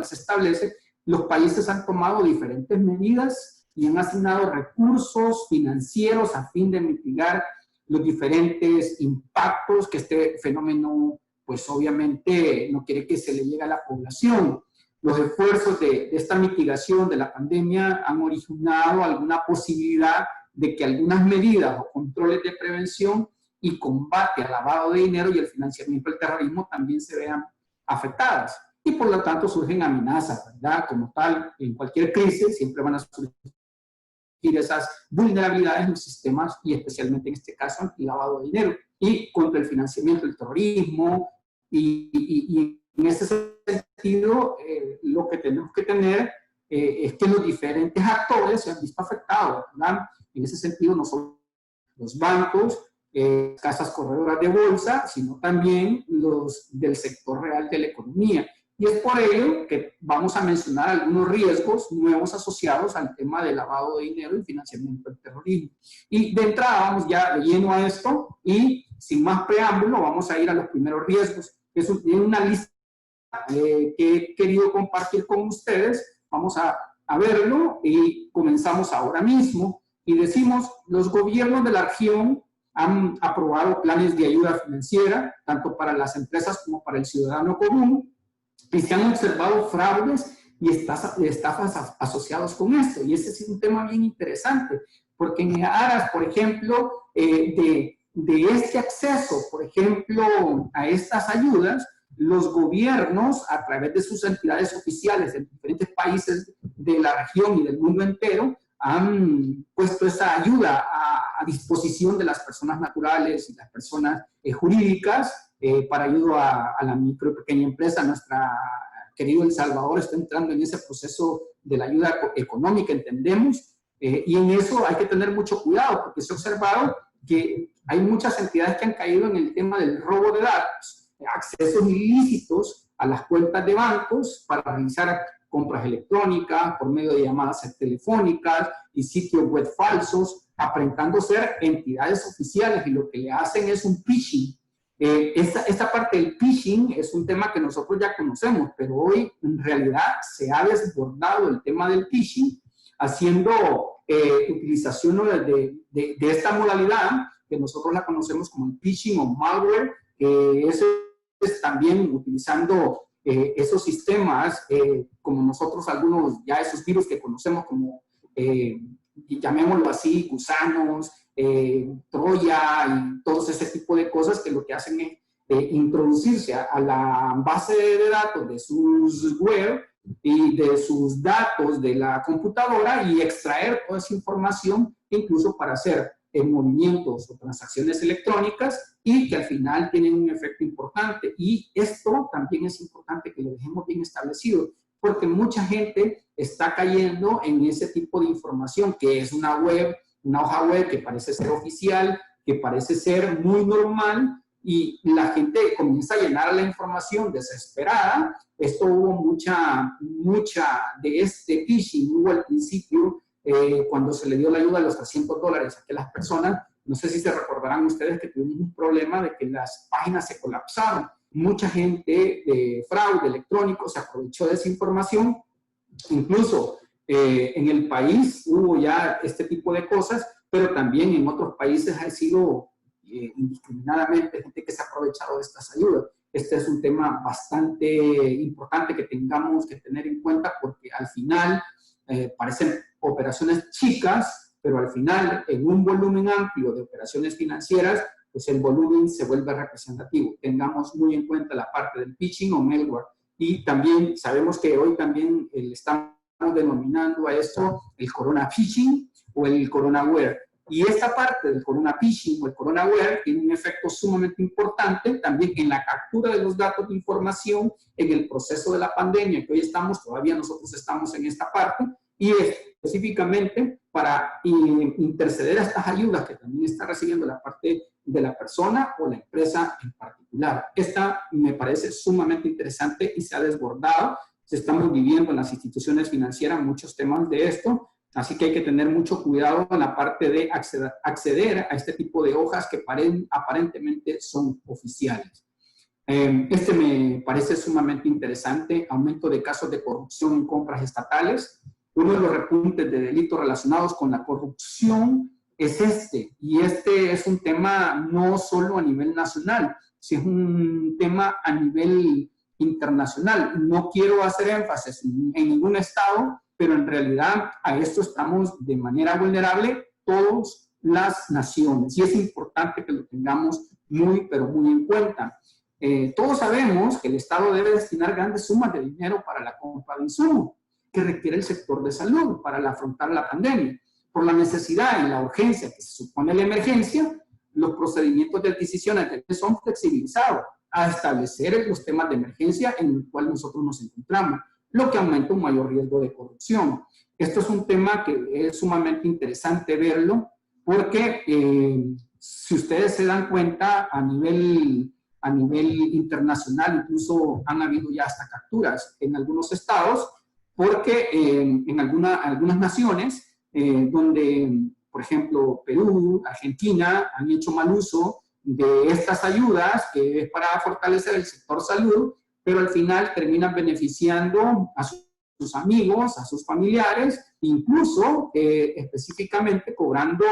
se establece, los países han tomado diferentes medidas y han asignado recursos financieros a fin de mitigar los diferentes impactos que este fenómeno, pues obviamente no quiere que se le llegue a la población. Los esfuerzos de esta mitigación de la pandemia han originado alguna posibilidad de que algunas medidas o controles de prevención y combate al lavado de dinero y el financiamiento del terrorismo también se vean afectadas. Y por lo tanto surgen amenazas, ¿verdad? Como tal, en cualquier crisis siempre van a surgir esas vulnerabilidades en los sistemas y especialmente en este caso anti-lavado de dinero y contra el financiamiento del terrorismo y en ese sentido lo que tenemos que tener es que los diferentes actores se han visto afectados, ¿verdad? En ese sentido no solo los bancos, casas corredoras de bolsa, sino también los del sector real de la economía. Y es por ello que vamos a mencionar algunos riesgos nuevos asociados al tema del lavado de dinero y financiamiento del terrorismo. Y de entrada vamos ya de lleno a esto y sin más preámbulo vamos a ir a los primeros riesgos. Es una lista que he querido compartir con ustedes. Vamos a verlo y comenzamos ahora mismo. Y decimos, los gobiernos de la región han aprobado planes de ayuda financiera, tanto para las empresas como para el ciudadano común, y se han observado fraudes y estafas asociados con esto. Y ese es un tema bien interesante, porque en aras, por ejemplo, de este acceso, por ejemplo, a estas ayudas, los gobiernos, a través de sus entidades oficiales en diferentes países de la región y del mundo entero, han puesto esa ayuda a disposición de las personas naturales y las personas jurídicas para ayuda a la micro y pequeña empresa. Nuestra querido El Salvador está entrando en ese proceso de la ayuda económica, entendemos, y en eso hay que tener mucho cuidado, porque se ha observado que hay muchas entidades que han caído en el tema del robo de datos, accesos ilícitos a las cuentas de bancos para realizar compras electrónicas por medio de llamadas telefónicas y sitios web falsos, aparentando ser entidades oficiales, y lo que le hacen es un phishing. Esta parte del phishing es un tema que nosotros ya conocemos, pero hoy en realidad se ha desbordado el tema del phishing, haciendo utilización de esta modalidad, que nosotros la conocemos como el phishing o malware, eso es también utilizando esos sistemas, como nosotros algunos, ya esos virus que conocemos como, llamémoslo así, gusanos, Troya y todos ese tipo de cosas, que lo que hacen es introducirse a la base de datos de sus web y de sus datos de la computadora y extraer toda esa información, incluso para hacer movimientos o transacciones electrónicas, y que al final tienen un efecto importante. Y esto también es importante que lo dejemos bien establecido, porque mucha gente está cayendo en ese tipo de información, que es una hoja web que parece ser oficial, que parece ser muy normal, y la gente comienza a llenar la información desesperada. Esto hubo mucha de este phishing, hubo al principio, cuando se le dio la ayuda de los $300 a que las personas, no sé si se recordarán ustedes que tuvimos un problema de que las páginas se colapsaron. Mucha gente de fraude electrónico se aprovechó de esa información. Incluso en el país hubo ya este tipo de cosas, pero también en otros países ha sido indiscriminadamente gente que se ha aprovechado de estas ayudas. Este es un tema bastante importante que tengamos que tener en cuenta, porque al final parecen operaciones chicas, pero al final en un volumen amplio de operaciones financieras, pues el volumen se vuelve representativo. Tengamos muy en cuenta la parte del phishing o malware. Y también sabemos que hoy también estamos denominando a esto el corona phishing o el coronaware. Y esta parte del corona phishing o el coronaware tiene un efecto sumamente importante también en la captura de los datos de información en el proceso de la pandemia, que hoy todavía nosotros estamos en esta parte, y específicamente para interceder a estas ayudas que también está recibiendo la parte de la persona o la empresa en particular. Esta me parece sumamente interesante y se ha desbordado. Estamos viviendo en las instituciones financieras muchos temas de esto, así que hay que tener mucho cuidado en la parte de acceder a este tipo de hojas que aparentemente son oficiales. Este me parece sumamente interesante, aumento de casos de corrupción en compras estatales. Uno de los repuntes de delitos relacionados con la corrupción es y este es un tema no solo a nivel nacional, sino es un tema a nivel internacional. No quiero hacer énfasis en ningún estado, pero en realidad a esto estamos de manera vulnerable todas las naciones, y es importante que lo tengamos muy, pero muy en cuenta. Todos sabemos que el Estado debe destinar grandes sumas de dinero para la compra de insumos que requiere el sector de salud para afrontar la pandemia. Por la necesidad y la urgencia que se supone la emergencia, los procedimientos de adquisición son flexibilizados a establecer los temas de emergencia en el cual nosotros nos encontramos, lo que aumenta un mayor riesgo de corrupción. Esto es un tema que es sumamente interesante verlo, porque si ustedes se dan cuenta, a nivel internacional incluso han habido ya hasta capturas en algunos estados, porque en algunas naciones donde, por ejemplo, Perú, Argentina, han hecho mal uso de estas ayudas, que es para fortalecer el sector salud, pero al final terminan beneficiando a sus amigos, a sus familiares, incluso específicamente cobrando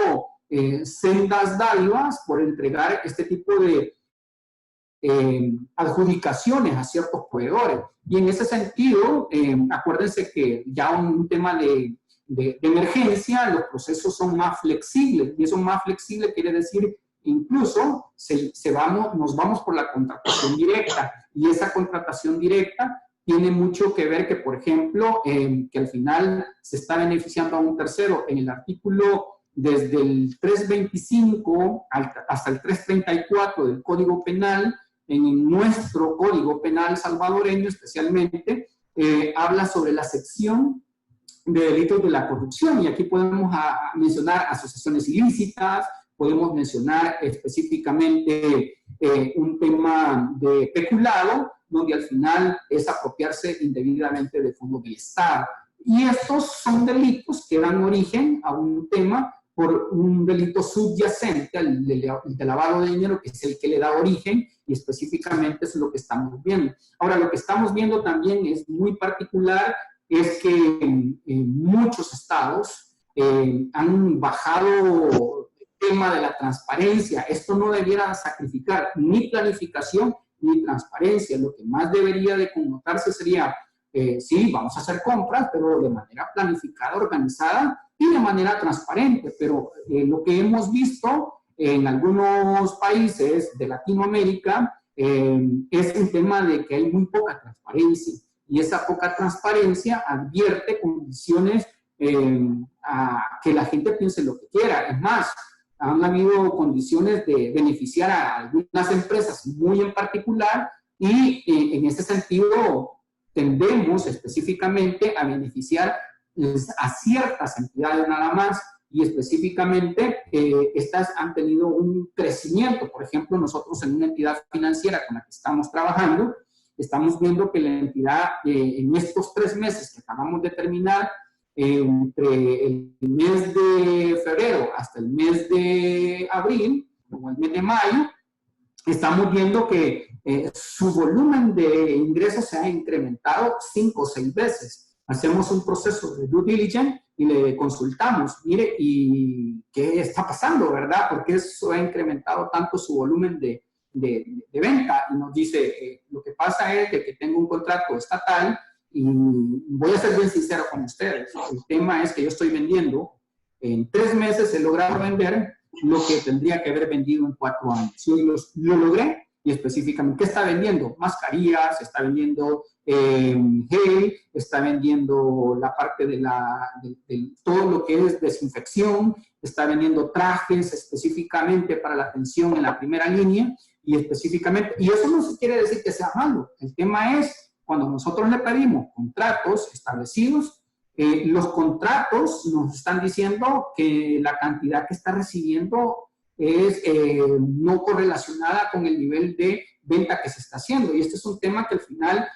sendas dádivas por entregar este tipo de adjudicaciones a ciertos proveedores. Y en ese sentido, acuérdense que ya un tema de emergencia, los procesos son más flexibles, y eso más flexible quiere decir incluso nos vamos por la contratación directa, y esa contratación directa tiene mucho que ver que, por ejemplo, que al final se está beneficiando a un tercero. En el artículo desde el 325 hasta el 334 del Código Penal, en nuestro Código Penal salvadoreño especialmente, habla sobre la sección de delitos de la corrupción, y aquí podemos mencionar asociaciones ilícitas, podemos mencionar específicamente un tema de peculado, donde al final es apropiarse indebidamente de fondos del Estado. Y estos son delitos que dan origen a un tema por un delito subyacente al de lavado de dinero, que es el que le da origen, y específicamente es lo que estamos viendo. Ahora, lo que estamos viendo también es muy particular, es que muchos estados han bajado el tema de la transparencia. Esto no debiera sacrificar ni planificación ni transparencia. Lo que más debería de connotarse sería, sí, vamos a hacer compras, pero de manera planificada, organizada y de manera transparente. Pero lo que hemos visto en algunos países de Latinoamérica es el tema de que hay muy poca transparencia, y esa poca transparencia advierte condiciones a que la gente piense lo que quiera. Es más, han habido condiciones de beneficiar a algunas empresas muy en particular, y en ese sentido tendemos específicamente a beneficiar a ciertas entidades nada más, y específicamente estas han tenido un crecimiento. Por ejemplo, nosotros en una entidad financiera con la que estamos trabajando, estamos viendo que la entidad en estos 3 meses que acabamos de terminar, entre el mes de febrero hasta el mes de abril, o el mes de mayo, estamos viendo que su volumen de ingresos se ha incrementado 5 o 6 veces. Hacemos un proceso de due diligence y le consultamos, mire, ¿y qué está pasando, verdad? ¿Por qué eso ha incrementado tanto su volumen de venta? Y nos dice, lo que pasa es que tengo un contrato estatal, y voy a ser bien sincero con ustedes. El tema es que yo estoy vendiendo, en 3 meses he logrado vender lo que tendría que haber vendido en 4 años. Yo lo logré, y específicamente, ¿qué está vendiendo? Mascarillas, está vendiendo gel, está vendiendo la parte de todo lo que es desinfección, está vendiendo trajes específicamente para la atención en la primera línea, y específicamente, y eso no se quiere decir que sea malo. El tema es, cuando nosotros le pedimos contratos establecidos, los contratos nos están diciendo que la cantidad que está recibiendo es no correlacionada con el nivel de venta que se está haciendo. Y este es un tema que al final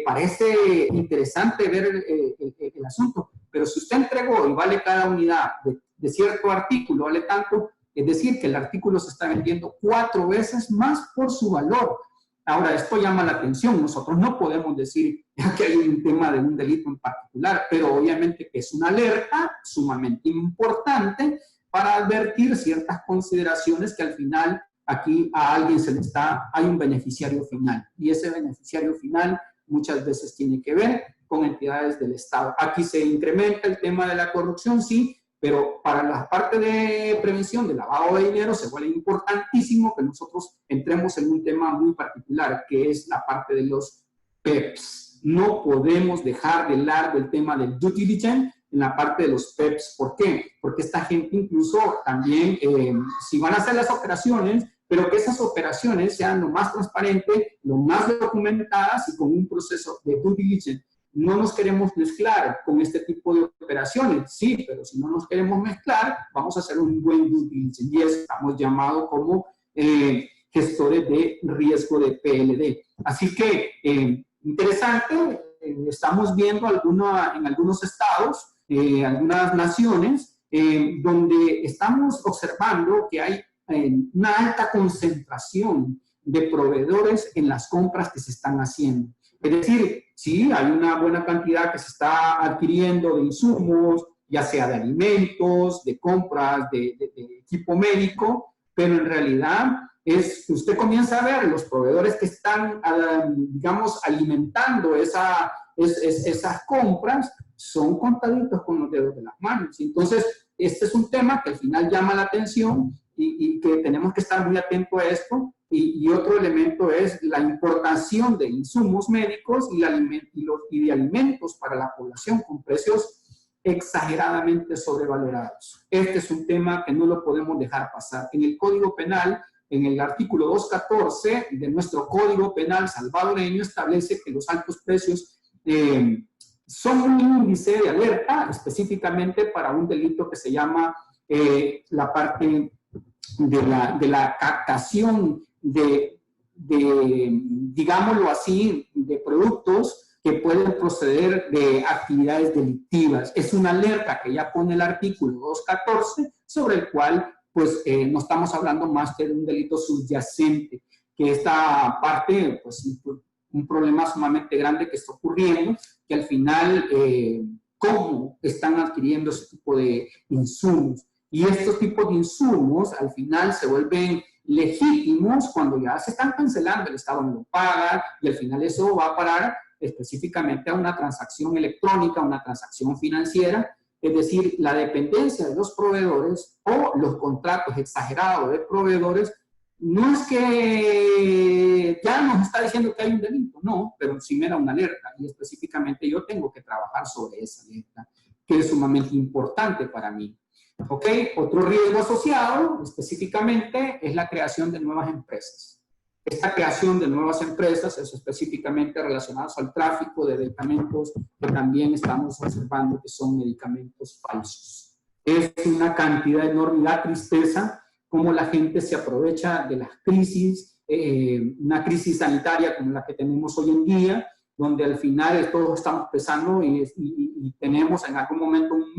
parece interesante ver el asunto. Pero si usted entregó y vale cada unidad de cierto artículo, vale tanto, es decir, que el artículo se está vendiendo 4 veces más por su valor. Ahora, esto llama la atención. Nosotros no podemos decir que hay un tema de un delito en particular, pero obviamente que es una alerta sumamente importante para advertir ciertas consideraciones que al final aquí a alguien se le está, hay un beneficiario final. Y ese beneficiario final muchas veces tiene que ver con entidades del Estado. Aquí se incrementa el tema de la corrupción, sí, pero para la parte de prevención de lavado de dinero se vuelve importantísimo que nosotros entremos en un tema muy particular, que es la parte de los PEPs. No podemos dejar de lado el tema del due diligence en la parte de los PEPs. ¿Por qué? Porque esta gente incluso también, si van a hacer las operaciones, pero que esas operaciones sean lo más transparentes, lo más documentadas y con un proceso de due diligence. No nos queremos mezclar con este tipo de operaciones, sí, pero si no nos queremos mezclar, vamos a hacer un buen due diligence. Y estamos llamados como gestores de riesgo de PLD. Así que, interesante, estamos viendo en algunos estados, algunas naciones, donde estamos observando que hay una alta concentración de proveedores en las compras que se están haciendo. Es decir, sí, hay una buena cantidad que se está adquiriendo de insumos, ya sea de alimentos, de compras, de equipo médico, pero en realidad usted comienza a ver los proveedores que están, digamos, alimentando esas compras, son contaditos con los dedos de las manos. Entonces, este es un tema que al final llama la atención y que tenemos que estar muy atentos a esto. Y otro elemento es la importación de insumos médicos y de alimentos para la población con precios exageradamente sobrevalorados. Este es un tema que no lo podemos dejar pasar. En el Código Penal, en el artículo 214 de nuestro Código Penal salvadoreño, establece que los altos precios son un índice de alerta específicamente para un delito que se llama la parte de la captación digámoslo así, de productos que pueden proceder de actividades delictivas. Es una alerta que ya pone el artículo 214, sobre el cual pues no estamos hablando más que de un delito subyacente, que esta parte, pues un problema sumamente grande que está ocurriendo, que al final, cómo están adquiriendo ese tipo de insumos. Y estos tipos de insumos al final se vuelven legítimos cuando ya se están cancelando, el Estado no lo paga y al final eso va a parar específicamente a una transacción electrónica, una transacción financiera, es decir, la dependencia de los proveedores o los contratos exagerados de proveedores. No es que ya nos está diciendo que hay un delito, no, pero sí me da una alerta y específicamente yo tengo que trabajar sobre esa alerta, que es sumamente importante para mí. ¿Ok? Otro riesgo asociado específicamente es la creación de nuevas empresas. Esta creación de nuevas empresas es específicamente relacionada al tráfico de medicamentos que también estamos observando que son medicamentos falsos. Es una cantidad enorme, la tristeza, cómo la gente se aprovecha de las crisis, una crisis sanitaria como la que tenemos hoy en día, donde al final todos estamos pesando y tenemos en algún momento un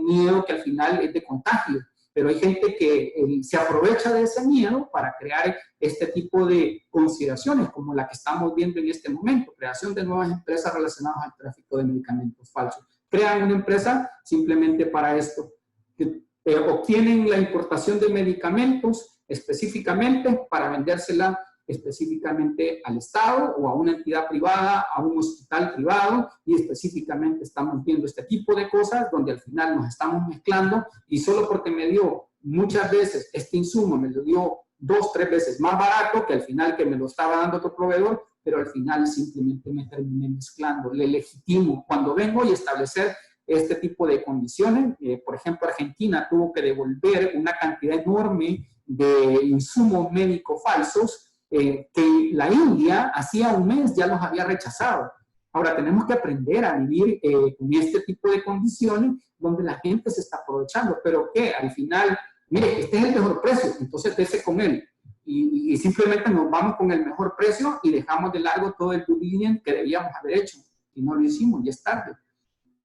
miedo que al final es de contagio, pero hay gente que se aprovecha de ese miedo para crear este tipo de consideraciones como la que estamos viendo en este momento, creación de nuevas empresas relacionadas al tráfico de medicamentos falsos. Crean una empresa simplemente para esto, que obtienen la importación de medicamentos específicamente para vendérsela específicamente al Estado o a una entidad privada, a un hospital privado, y específicamente estamos viendo este tipo de cosas donde al final nos estamos mezclando y solo porque me dio muchas veces este insumo, me lo dio 2, 3 veces más barato que al final que me lo estaba dando otro proveedor, pero al final simplemente me terminé mezclando, le legitimo. Cuando vengo y establecer este tipo de condiciones, por ejemplo, Argentina tuvo que devolver una cantidad enorme de insumos médicos falsos, que la India hacía un mes ya los había rechazado. Ahora tenemos que aprender a vivir con este tipo de condiciones donde la gente se está aprovechando, pero que al final, mire, este es el mejor precio, entonces dése con él. Y simplemente nos vamos con el mejor precio y dejamos de largo todo el due diligence que debíamos haber hecho. Y no lo hicimos, ya es tarde.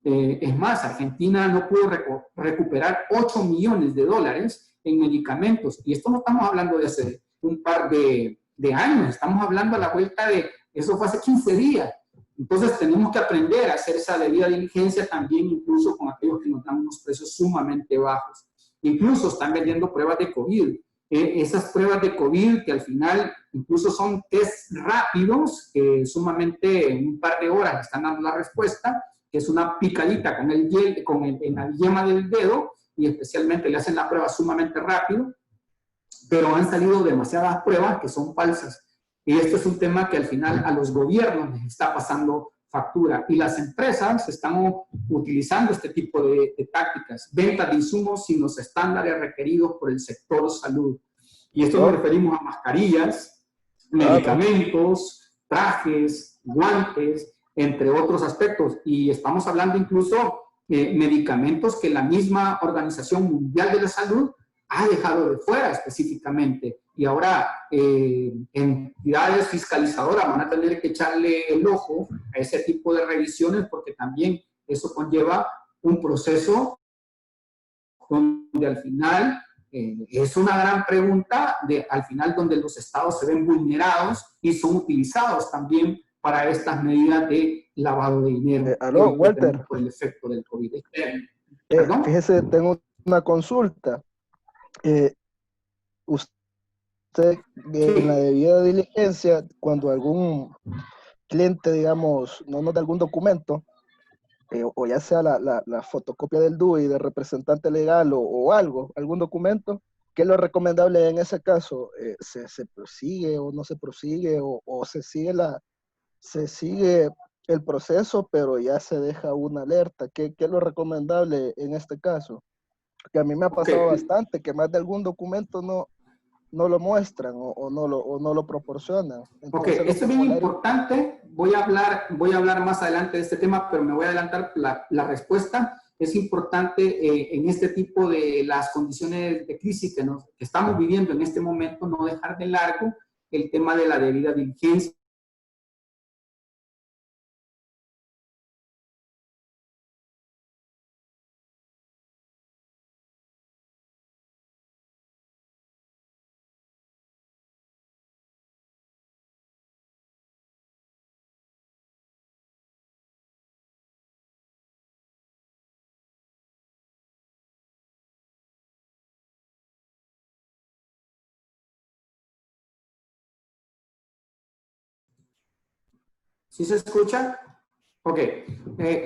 Es más, Argentina no pudo recuperar $8 millones en medicamentos. Y esto no estamos hablando de hace un par de de años, estamos hablando a la vuelta de, eso fue hace 15 días. Entonces tenemos que aprender a hacer esa debida diligencia también, incluso con aquellos que nos dan unos precios sumamente bajos. Incluso están vendiendo pruebas de COVID. Esas pruebas de COVID que al final incluso son test rápidos, que sumamente en un par de horas están dando la respuesta, que es una picadita con en la yema del dedo, y especialmente le hacen la prueba sumamente rápido, pero han salido demasiadas pruebas que son falsas. Y esto es un tema que al final a los gobiernos les está pasando factura. Y las empresas están utilizando este tipo de tácticas. Ventas de insumos sin los estándares requeridos por el sector salud. Y esto nos referimos a mascarillas, medicamentos, trajes, guantes, entre otros aspectos. Y estamos hablando incluso de medicamentos que la misma Organización Mundial de la Salud ha dejado de fuera específicamente. Y ahora entidades fiscalizadoras van a tener que echarle el ojo a ese tipo de revisiones, porque también eso conlleva un proceso donde al final es una gran pregunta, al final donde los estados se ven vulnerados y son utilizados también para estas medidas de lavado de dinero. Aló, Walter. Por el efecto del COVID. Fíjese, tengo una consulta. Usted, en la debida diligencia, cuando algún cliente, digamos, no nos da algún documento, o ya sea la fotocopia del DUI, del representante legal o algo, algún documento, ¿qué es lo recomendable en ese caso? ¿Se prosigue o no se prosigue? ¿O se sigue el proceso, pero ya se deja una alerta? ¿Qué es lo recomendable en este caso? Que a mí me ha pasado bastante, que más de algún documento no lo muestran o no lo proporcionan. Entonces, esto es bien importante. Voy a hablar más adelante de este tema, pero me voy a adelantar la respuesta. Es importante en este tipo de las condiciones de crisis que estamos viviendo en este momento, no dejar de largo el tema de la debida diligencia. ¿Sí se escucha? Ok.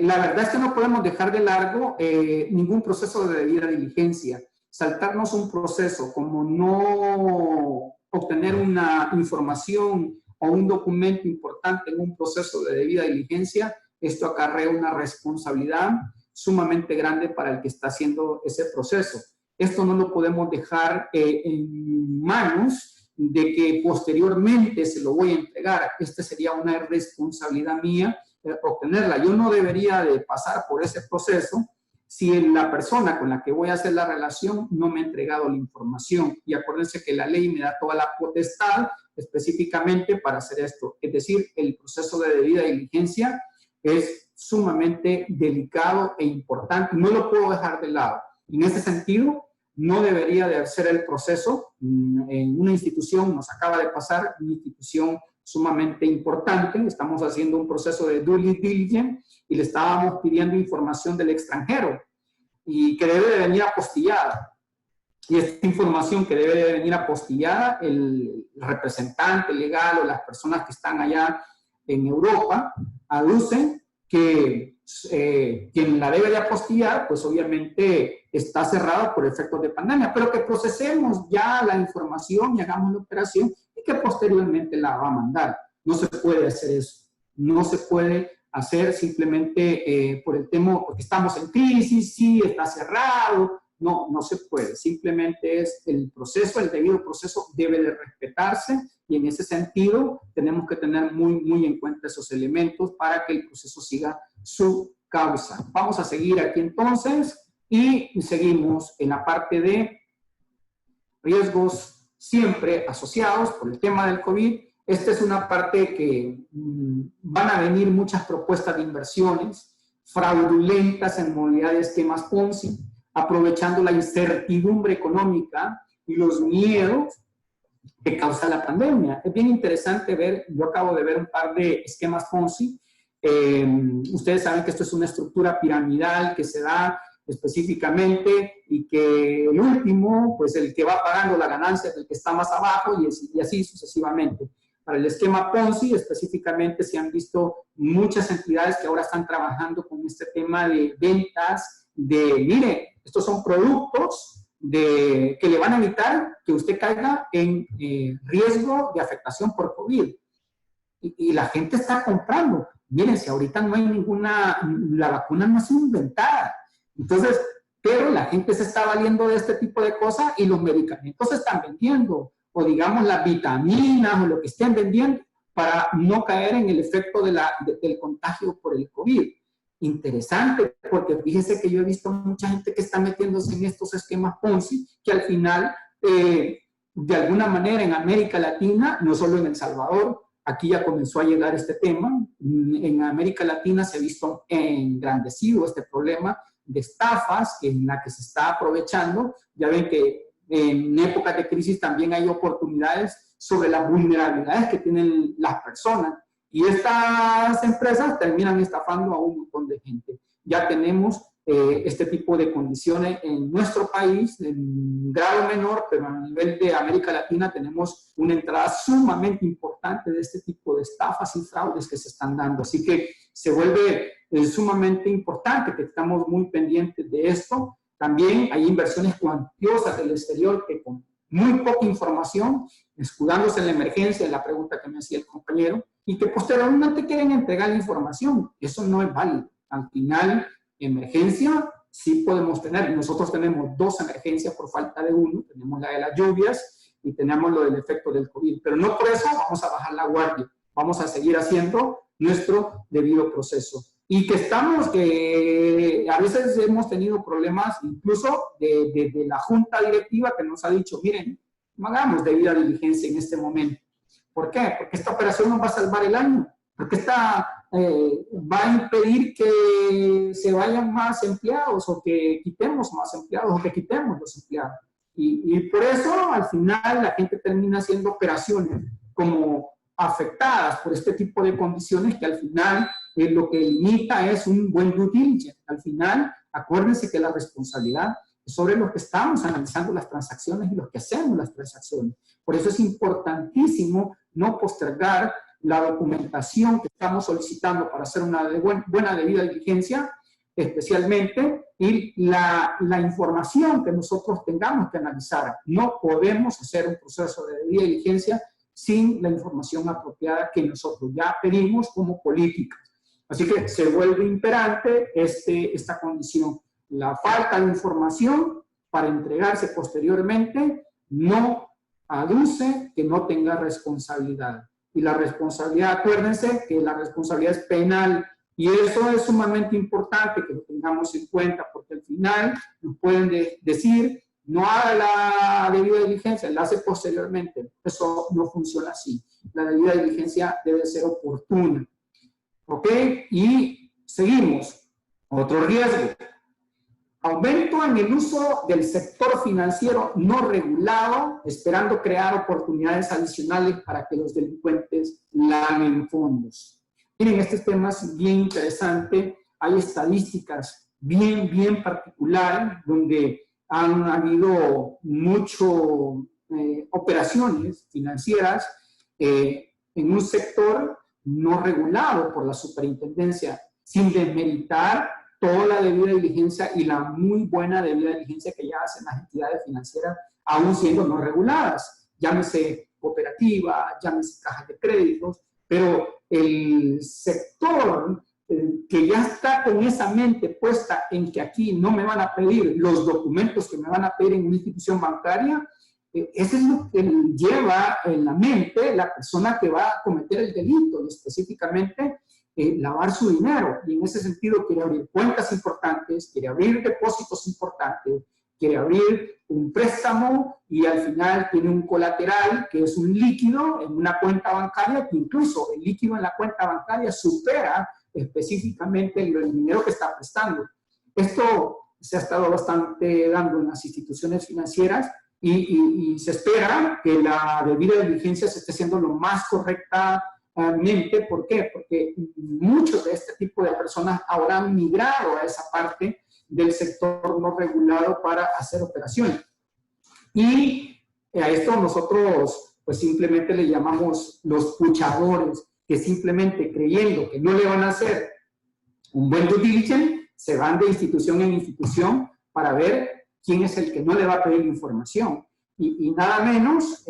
La verdad es que no podemos dejar de largo ningún proceso de debida diligencia. Saltarnos un proceso como no obtener una información o un documento importante en un proceso de debida diligencia, esto acarrea una responsabilidad sumamente grande para el que está haciendo ese proceso. Esto no lo podemos dejar en manos de que posteriormente se lo voy a entregar. Esta sería una responsabilidad mía obtenerla. Yo no debería de pasar por ese proceso si la persona con la que voy a hacer la relación no me ha entregado la información. Y acuérdense que la ley me da toda la potestad específicamente para hacer esto. Es decir, el proceso de debida diligencia es sumamente delicado e importante. No lo puedo dejar de lado. En ese sentido, no debería de hacer el proceso. En una institución, nos acaba de pasar, una institución sumamente importante, estamos haciendo un proceso de due diligence y le estábamos pidiendo información del extranjero y que debe de venir apostillada. Y esta información que debe de venir apostillada, el representante legal o las personas que están allá en Europa aducen que quien la debe de apostillar, pues obviamente está cerrado por efectos de pandemia, pero que procesemos ya la información y hagamos la operación y que posteriormente la va a mandar. No se puede hacer eso. No se puede hacer simplemente por el tema, porque estamos en crisis, sí, está cerrado. No, no se puede. Simplemente es el proceso, el debido proceso debe de respetarse y en ese sentido tenemos que tener muy en cuenta esos elementos para que el proceso siga su causa. Vamos a seguir aquí entonces y seguimos en la parte de riesgos siempre asociados por el tema del COVID. Esta es una parte que van a venir muchas propuestas de inversiones fraudulentas en modalidad de esquemas Ponzi, aprovechando la incertidumbre económica y los miedos que causa la pandemia. Es bien interesante ver, yo acabo de ver un par de esquemas Ponzi. Ustedes saben que esto es una estructura piramidal que se da específicamente y que el último, pues el que va pagando la ganancia es el que está más abajo y así sucesivamente. Para el esquema Ponzi específicamente se han visto muchas entidades que ahora están trabajando con este tema de ventas, mire, estos son productos que le van a evitar que usted caiga en riesgo de afectación por COVID. Y la gente está comprando. Miren, si ahorita no hay la vacuna no ha sido inventada. Entonces, pero la gente se está valiendo de este tipo de cosas y los medicamentos se están vendiendo, o digamos las vitaminas o lo que estén vendiendo para no caer en el efecto del contagio por el COVID. Interesante, porque fíjese que yo he visto mucha gente que está metiéndose en estos esquemas Ponzi, que al final, de alguna manera en América Latina, no solo en El Salvador, aquí ya comenzó a llegar este tema, en América Latina se ha visto engrandecido este problema de estafas en la que se está aprovechando. Ya ven que en épocas de crisis también hay oportunidades sobre las vulnerabilidades que tienen las personas. Y estas empresas terminan estafando a un montón de gente. Ya tenemos este tipo de condiciones en nuestro país, en grado menor, pero a nivel de América Latina tenemos una entrada sumamente importante de este tipo de estafas y fraudes que se están dando. Así que se vuelve sumamente importante que estamos muy pendientes de esto. También hay inversiones cuantiosas del exterior que con muy poca información, escudándose en la emergencia, en la pregunta que me hacía el compañero, y que posteriormente quieren entregar la información. Eso no es válido. Al final, emergencia sí podemos tener. Nosotros tenemos 2 emergencias por falta de uno. Tenemos la de las lluvias y tenemos lo del efecto del COVID. Pero no por eso vamos a bajar la guardia. Vamos a seguir haciendo nuestro debido proceso. Y que a veces hemos tenido problemas incluso de la junta directiva que nos ha dicho, miren, no hagamos debida diligencia en este momento. ¿Por qué? Porque esta operación nos va a salvar el año. Porque esta va a impedir que se vayan más empleados o que quitemos más empleados o que quitemos los empleados. Y por eso al final la gente termina haciendo operaciones como afectadas por este tipo de condiciones que al final lo que limita es un buen due diligence. Al final, acuérdense que la responsabilidad es sobre los que estamos analizando las transacciones y los que hacemos las transacciones. Por eso es importantísimo no postergar la documentación que estamos solicitando para hacer una buena debida diligencia, especialmente, y la información que nosotros tengamos que analizar. No podemos hacer un proceso de debida diligencia sin la información apropiada que nosotros ya pedimos como políticas. Así que se vuelve imperante esta condición. La falta de información para entregarse posteriormente no aduce que no tenga responsabilidad. Y la responsabilidad, acuérdense que la responsabilidad es penal. Y eso es sumamente importante que lo tengamos en cuenta, porque al final nos pueden decir, no haga la debida diligencia, la hace posteriormente. Eso no funciona así. La debida diligencia debe ser oportuna. ¿Ok? Y seguimos. Otro riesgo. Aumento en el uso del sector financiero no regulado, esperando crear oportunidades adicionales para que los delincuentes laven fondos. Miren, este tema es bien interesante. Hay estadísticas bien particulares donde han habido muchas operaciones financieras en un sector no regulado por la superintendencia, sin desmeritar toda la debida diligencia y la muy buena debida diligencia que ya hacen las entidades financieras, aún siendo no reguladas, llámese cooperativa, llámese cajas de créditos, pero el sector que ya está con esa mente puesta en que aquí no me van a pedir los documentos que me van a pedir en una institución bancaria, eso es lo que lleva en la mente la persona que va a cometer el delito, y específicamente lavar su dinero. Y en ese sentido quiere abrir cuentas importantes, quiere abrir depósitos importantes, quiere abrir un préstamo y al final tiene un colateral que es un líquido en una cuenta bancaria, que incluso el líquido en la cuenta bancaria supera específicamente el dinero que está prestando. Esto se ha estado bastante dando en las instituciones financieras y se espera que la debida diligencia se esté haciendo lo más correctamente. ¿Por qué? Porque muchos de este tipo de personas ahora han migrado a esa parte del sector no regulado para hacer operaciones. Y a esto nosotros pues simplemente le llamamos los puchadores, que simplemente creyendo que no le van a hacer un buen due diligence, se van de institución en institución para ver quién es el que no le va a pedir información. Y nada menos,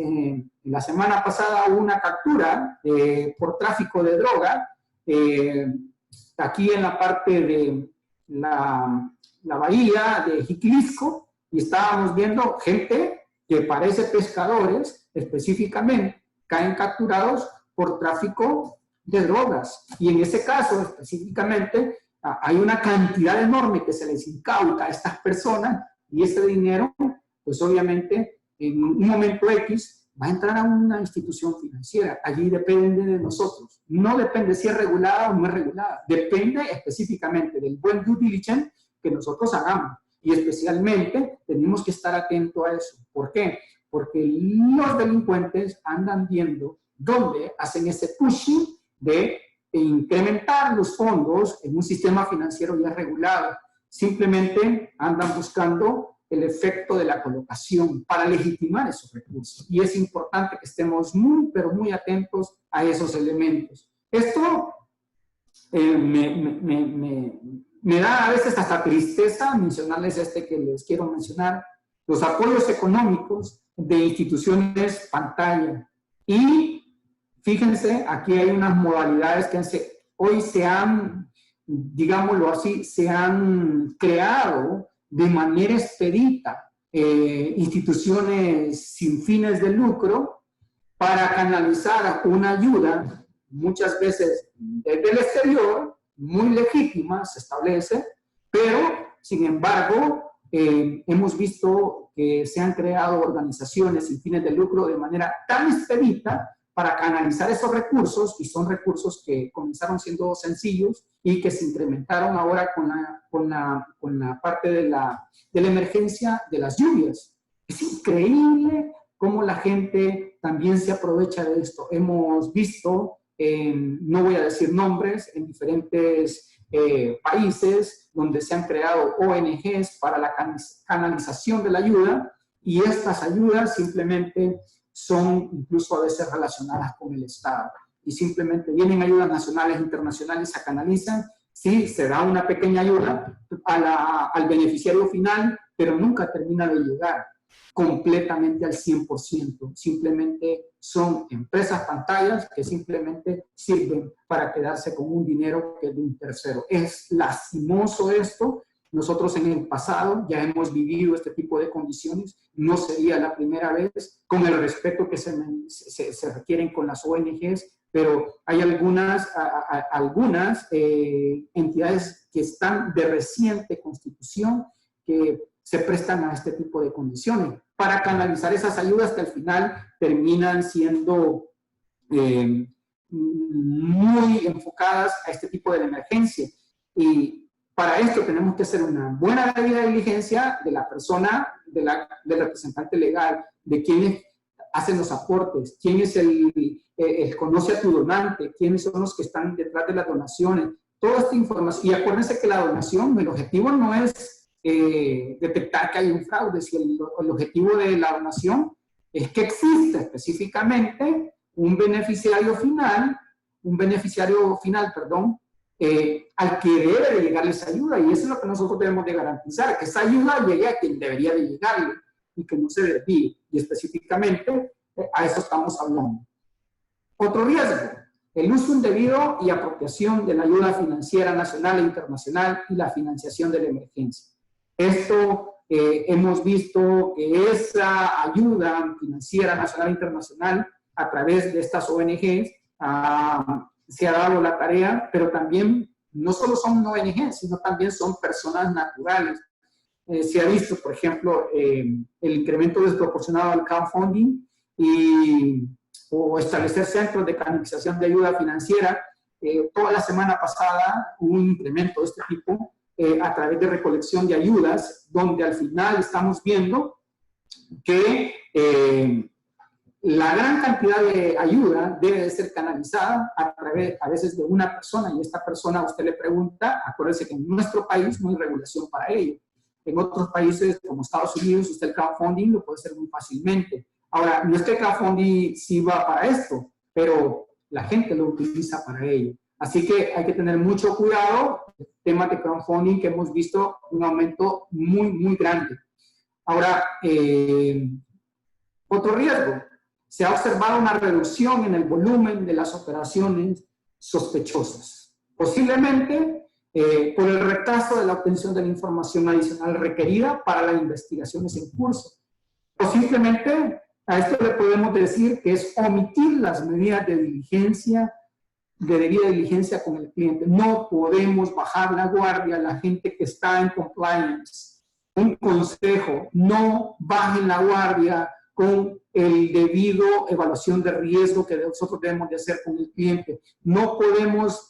la semana pasada hubo una captura por tráfico de droga, aquí en la parte de la bahía de Jiquilisco, y estábamos viendo gente que parece pescadores, específicamente, caen capturados por tráfico de drogas. Y en ese caso, específicamente, hay una cantidad enorme que se les incauta a estas personas, y ese dinero, pues obviamente, en un momento X, va a entrar a una institución financiera. Allí depende de nosotros. No depende si es regulada o no es regulada. Depende específicamente del buen due diligence que nosotros hagamos. Y especialmente tenemos que estar atentos a eso. ¿Por qué? Porque los delincuentes andan viendo dónde hacen ese pushing de incrementar los fondos en un sistema financiero ya regulado. Simplemente andan buscando el efecto de la colocación para legitimar esos recursos. Y es importante que estemos muy, pero muy atentos a esos elementos. Esto me da a veces hasta tristeza mencionarles que les quiero mencionar, los apoyos económicos de instituciones pantalla. Y fíjense, aquí hay unas modalidades que hoy se han, digámoslo así, se han creado de manera expedita instituciones sin fines de lucro para canalizar una ayuda, muchas veces desde el exterior, muy legítima, se establece, pero sin embargo hemos visto que se han creado organizaciones sin fines de lucro de manera tan expedita para canalizar esos recursos, y son recursos que comenzaron siendo sencillos y que se incrementaron ahora con la parte de la emergencia de las lluvias. Es increíble cómo la gente también se aprovecha de esto. Hemos visto, no voy a decir nombres, en diferentes países donde se han creado ONGs para la canalización de la ayuda, y estas ayudas simplemente son incluso a veces relacionadas con el Estado. Y simplemente vienen ayudas nacionales e internacionales, se canalizan, sí, se da una pequeña ayuda al beneficiario final, pero nunca termina de llegar completamente al 100%. Simplemente son empresas pantallas que simplemente sirven para quedarse con un dinero que es de un tercero. Es lastimoso esto. Nosotros en el pasado ya hemos vivido este tipo de condiciones. No sería la primera vez, con el respeto que se requieren con las ONGs, pero hay algunas entidades que están de reciente constitución que se prestan a este tipo de condiciones para canalizar esas ayudas que al final terminan siendo muy enfocadas a este tipo de emergencia. Y para esto tenemos que hacer una buena debida diligencia de la persona, del representante legal, de quienes hacen los aportes, quién es el conoce a tu donante, quiénes son los que están detrás de las donaciones, toda esta información. Y acuérdense que la donación, el objetivo no es detectar que hay un fraude, si el objetivo de la donación es que exista específicamente un beneficiario final, al que debe de llegarle esa ayuda, y eso es lo que nosotros debemos de garantizar, que esa ayuda llegue a quien debería de llegarle y que no se desvíe, y específicamente a eso estamos hablando. Otro riesgo, el uso indebido y apropiación de la ayuda financiera nacional e internacional y la financiación de la emergencia. Esto hemos visto que esa ayuda financiera nacional e internacional a través de estas ONGs se ha dado la tarea, pero también no solo son ONGs, sino también son personas naturales. Se ha visto, por ejemplo, el incremento desproporcionado al crowdfunding o establecer centros de canalización de ayuda financiera. Toda la semana pasada hubo un incremento de este tipo a través de recolección de ayudas, donde al final estamos viendo que la gran cantidad de ayuda debe de ser canalizada a través, a veces, de una persona, y esta persona usted le pregunta, acuérdese que en nuestro país no hay regulación para ello. En otros países, como Estados Unidos, usted el crowdfunding lo puede hacer muy fácilmente. Ahora, no es que el crowdfunding sí va para esto, pero la gente lo utiliza para ello. Así que hay que tener mucho cuidado. Temas de crowdfunding que hemos visto un aumento muy, muy grande. Ahora, otro riesgo. Se ha observado una reducción en el volumen de las operaciones sospechosas. Posiblemente por el retraso de la obtención de la información adicional requerida para las investigaciones en curso. O simplemente a esto le podemos decir que es omitir las medidas de diligencia, de debida diligencia con el cliente. No podemos bajar la guardia a la gente que está en compliance. Un consejo, no bajen la guardia con el debido evaluación de riesgo que nosotros debemos de hacer con el cliente. No podemos,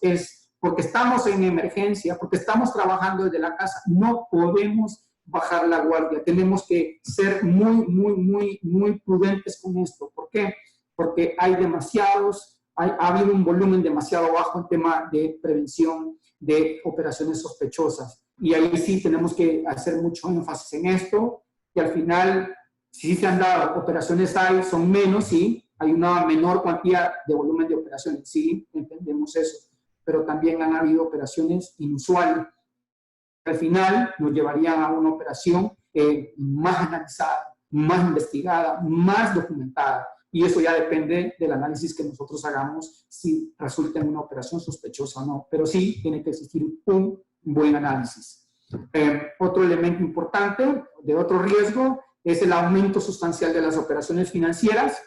porque estamos en emergencia, porque estamos trabajando desde la casa, no podemos bajar la guardia. Tenemos que ser muy prudentes con esto. ¿Por qué? Porque hay ha habido un volumen demasiado bajo en tema de prevención de operaciones sospechosas. Y ahí sí tenemos que hacer mucho énfasis en esto, y al final, si se han dado operaciones, son menos, sí, hay una menor cantidad de volumen de operaciones, sí, entendemos eso, pero también han habido operaciones inusuales. Al final nos llevarían a una operación más analizada, más investigada, más documentada, y eso ya depende del análisis que nosotros hagamos si resulta en una operación sospechosa o no, pero sí tiene que existir un buen análisis. Otro elemento importante de otro riesgo es el aumento sustancial de las operaciones financieras,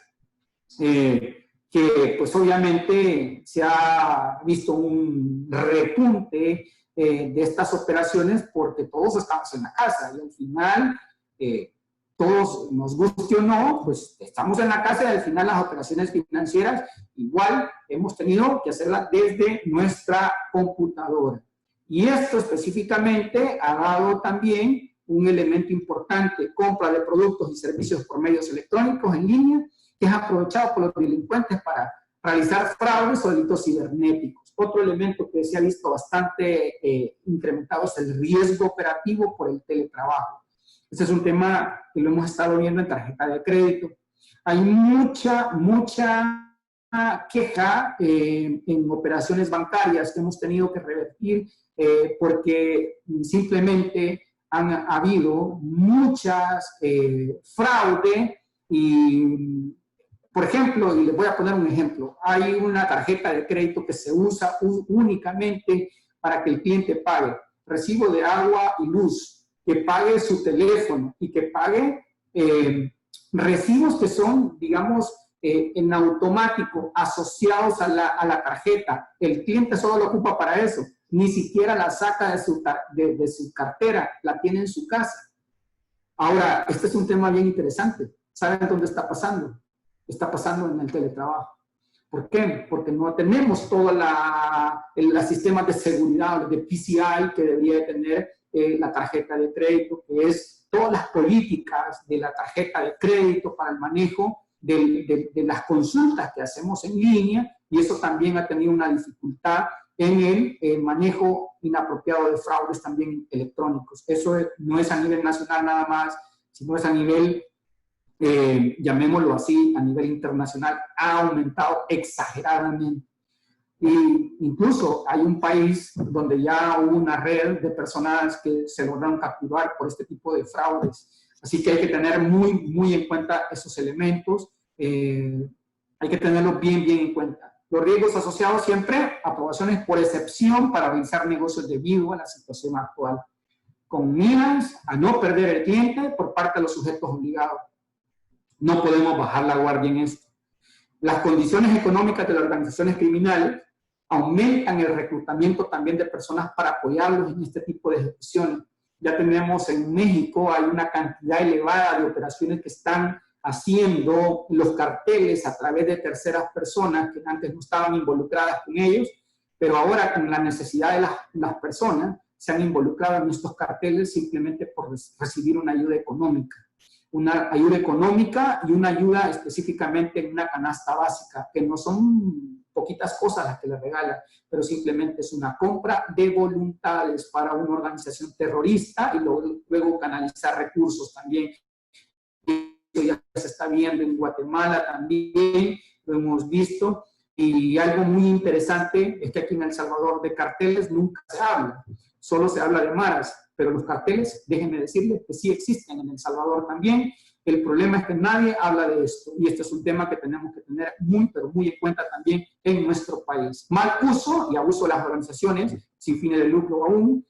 que pues obviamente se ha visto un repunte de estas operaciones porque todos estamos en la casa y al final, todos nos guste o no, pues estamos en la casa y al final las operaciones financieras igual hemos tenido que hacerlas desde nuestra computadora. Y esto específicamente ha dado también un elemento importante: compra de productos y servicios por medios electrónicos en línea, que es aprovechado por los delincuentes para realizar fraudes o delitos cibernéticos. Otro elemento que se ha visto bastante incrementado es el riesgo operativo por el teletrabajo. Este es un tema que lo hemos estado viendo en tarjeta de crédito. Hay mucha queja en operaciones bancarias que hemos tenido que revertir porque simplemente han habido muchas fraude y, por ejemplo, y les voy a poner un ejemplo, hay una tarjeta de crédito que se usa únicamente para que el cliente pague recibo de agua y luz, que pague su teléfono y que pague recibos que son, digamos, en automático, asociados a la tarjeta. El cliente solo lo ocupa para eso, ni siquiera la saca de su cartera, la tiene en su casa. Ahora, este es un tema bien interesante. ¿Saben dónde está pasando? Está pasando en el teletrabajo. ¿Por qué? Porque no tenemos todos los sistemas de seguridad, de PCI que debería tener la tarjeta de crédito, que es todas las políticas de la tarjeta de crédito para el manejo de las consultas que hacemos en línea, y eso también ha tenido una dificultad en el manejo inapropiado de fraudes también electrónicos. Eso no es a nivel nacional nada más, sino es a nivel, llamémoslo así, a nivel internacional, ha aumentado exageradamente. Y incluso hay un país donde ya hubo una red de personas que se lograron capturar por este tipo de fraudes. Así que hay que tener muy en cuenta esos elementos. Hay que tenerlos bien en cuenta. Los riesgos asociados siempre, aprobaciones por excepción para realizar negocios debido a la situación actual, con miras a no perder el cliente por parte de los sujetos obligados. No podemos bajar la guardia en esto. Las condiciones económicas de las organizaciones criminales aumentan el reclutamiento también de personas para apoyarlos en este tipo de ejecuciones. Ya tenemos en México, hay una cantidad elevada de operaciones que están haciendo los carteles a través de terceras personas que antes no estaban involucradas con ellos, pero ahora con la necesidad de las personas se han involucrado en estos carteles simplemente por recibir una ayuda económica. una ayuda económica y una ayuda específicamente en una canasta básica, que no son poquitas cosas las que le regalan, pero simplemente es una compra de voluntades para una organización terrorista y luego canalizar recursos también. Eso ya se está viendo en Guatemala también, lo hemos visto. Y algo muy interesante es que aquí en El Salvador de carteles nunca se habla, solo se habla de maras, pero los carteles, déjenme decirles que sí existen en El Salvador también. El problema es que nadie habla de esto, y este es un tema que tenemos que tener muy, pero muy en cuenta también en nuestro país. Mal uso y abuso de las organizaciones, sin fines de lucro aún,